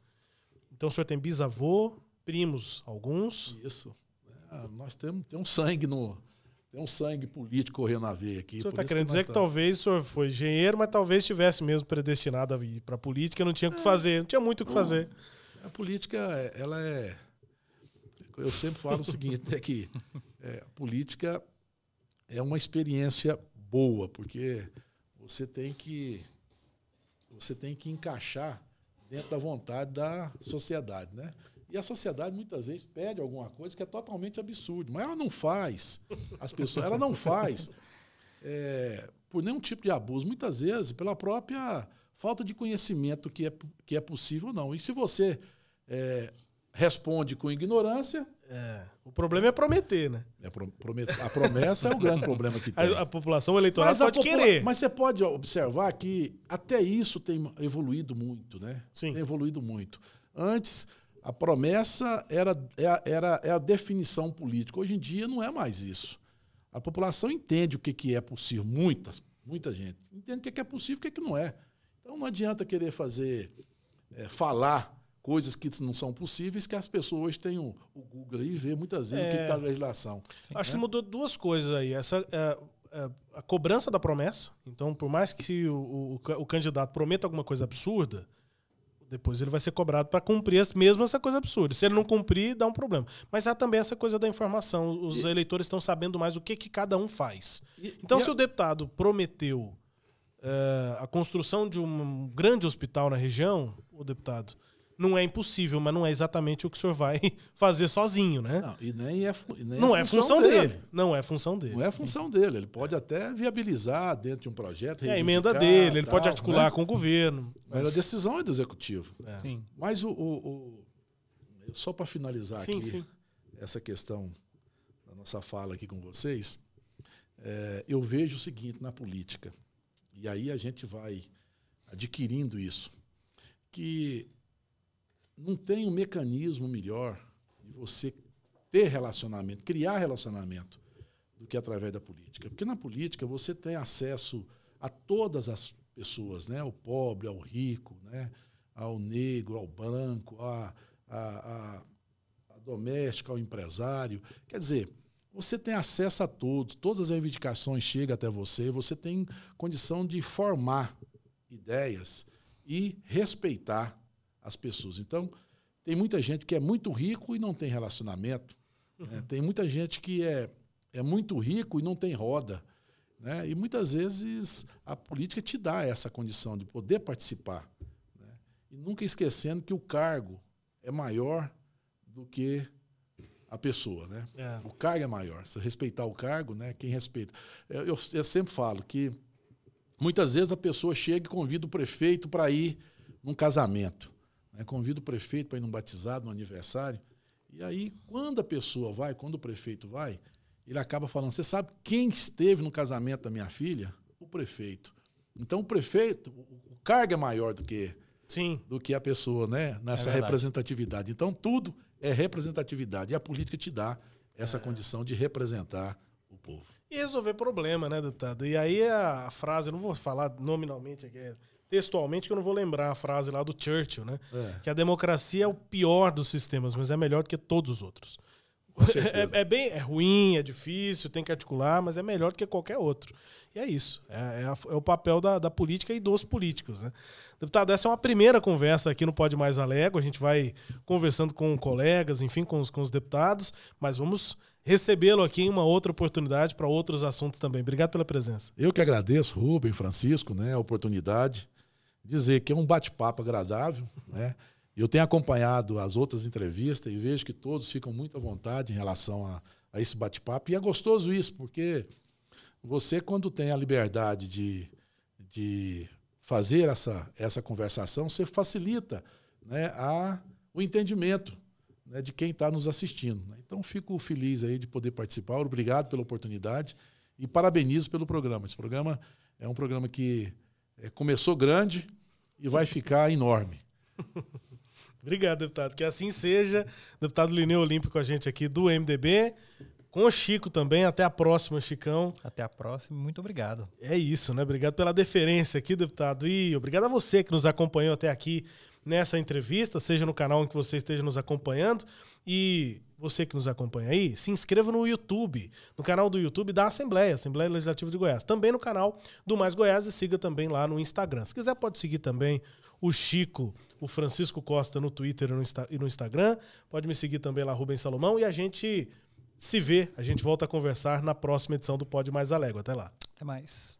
Então o senhor tem bisavô, primos, alguns? Isso. Nós temos um sangue tem um sangue político correndo na veia aqui. O senhor está querendo dizer que talvez o senhor foi engenheiro, mas talvez estivesse mesmo predestinado a ir para a política, não tinha o que fazer, não tinha muito o que fazer. A política, ela é... Eu sempre falo o seguinte, que a política é uma experiência boa, porque você tem que encaixar dentro da vontade da sociedade, né? E a sociedade, muitas vezes, pede alguma coisa que é totalmente absurda, mas ela não faz. Ela não faz por nenhum tipo de abuso. Muitas vezes, pela própria falta de conhecimento que é possível ou não. E se você responde com ignorância... O problema é prometer, né? A promessa é o grande problema que tem. A população eleitoral pode querer. Mas você pode observar que até isso tem evoluído muito, né? Sim. Tem evoluído muito. Antes... A promessa era a definição política. Hoje em dia não é mais isso. A população entende o que é possível. Muita gente entende o que é possível e o que não é. Então não adianta querer falar coisas que não são possíveis, que as pessoas hoje têm o Google aí e vê muitas vezes o que está na legislação. Acho que mudou duas coisas aí. A cobrança da promessa. Então, por mais que o candidato prometa alguma coisa absurda, depois ele vai ser cobrado para cumprir mesmo essa coisa absurda. Se ele não cumprir, dá um problema. Mas há também essa coisa da informação. Os eleitores estão sabendo mais o que cada um faz. Então, se o deputado prometeu a construção de um grande hospital na região, o deputado, não é impossível, mas não é exatamente o que o senhor vai fazer sozinho, né? Não, e nem é não é função dele. Não é função dele. Não é função dele. Ele pode até viabilizar dentro de um projeto. É a emenda dele, ele pode articular, né, com o governo. Mas a decisão é do executivo. Sim. Mas só para finalizar aqui essa questão da nossa fala aqui com vocês, eu vejo o seguinte na política, e aí a gente vai adquirindo isso, que não tem um mecanismo melhor de você ter relacionamento, criar relacionamento, do que através da política. Porque na política você tem acesso a todas as pessoas, né? Ao pobre, ao rico, né? Ao negro, ao branco, a doméstica, ao empresário. Quer dizer, você tem acesso a todos, todas as reivindicações chegam até você, você tem condição de formar ideias e respeitar as pessoas. Então, tem muita gente que é muito rico e não tem relacionamento. Né? Tem muita gente que é muito rico e não tem roda. Né? E muitas vezes a política te dá essa condição de poder participar. Né? E nunca esquecendo que o cargo é maior do que a pessoa. Né? O cargo é maior. Se respeitar o cargo, né? Quem respeita. Eu sempre falo que muitas vezes a pessoa chega e convida o prefeito para ir num casamento. Convida o prefeito para ir num batizado, num aniversário. E aí, quando a pessoa vai, quando o prefeito vai, ele acaba falando, você sabe quem esteve no casamento da minha filha? O prefeito. Então, o prefeito, o cargo é maior do que a pessoa, né? Nessa representatividade. Então, tudo é representatividade. E a política te dá essa condição de representar o povo. E resolver problema, né, deputado? E aí a frase, eu não vou falar nominalmente aqui, textualmente, que eu não vou lembrar a frase lá do Churchill, né? Que a democracia é o pior dos sistemas, mas é melhor do que todos os outros. É ruim, é difícil, tem que articular, mas é melhor do que qualquer outro. E é isso. É o papel da política e dos políticos, né? Deputado, essa é uma primeira conversa aqui no Pode Mais Alego. A gente vai conversando com colegas, enfim, com os deputados, mas vamos recebê-lo aqui em uma outra oportunidade para outros assuntos também. Obrigado pela presença. Eu que agradeço, Rubem, Francisco, né, a oportunidade. Dizer que é um bate-papo agradável, né? Eu tenho acompanhado as outras entrevistas e vejo que todos ficam muito à vontade em relação a esse bate-papo. E é gostoso isso, porque você, quando tem a liberdade de fazer essa conversação, você facilita, né, o entendimento, né, de quem está nos assistindo. Então, fico feliz aí de poder participar. Obrigado pela oportunidade e parabenizo pelo programa. Esse programa é um programa que começou grande e vai ficar enorme. Obrigado, deputado. Que assim seja. Deputado Lineu Olímpio com a gente aqui do MDB. Com o Chico também. Até a próxima, Chicão. Até a próxima. Muito obrigado. É isso, né? Obrigado pela deferência aqui, deputado. E obrigado a você que nos acompanhou até aqui nessa entrevista, seja no canal em que você esteja nos acompanhando. E você que nos acompanha aí, se inscreva no YouTube, no canal do YouTube da Assembleia Legislativa de Goiás. Também no canal do Mais Goiás e siga também lá no Instagram. Se quiser, pode seguir também o Chico, o Francisco Costa no Twitter e no Instagram. Pode me seguir também lá, Rubens Salomão. E a gente se vê, a gente volta a conversar na próxima edição do Pode Mais Alego. Até lá. Até mais.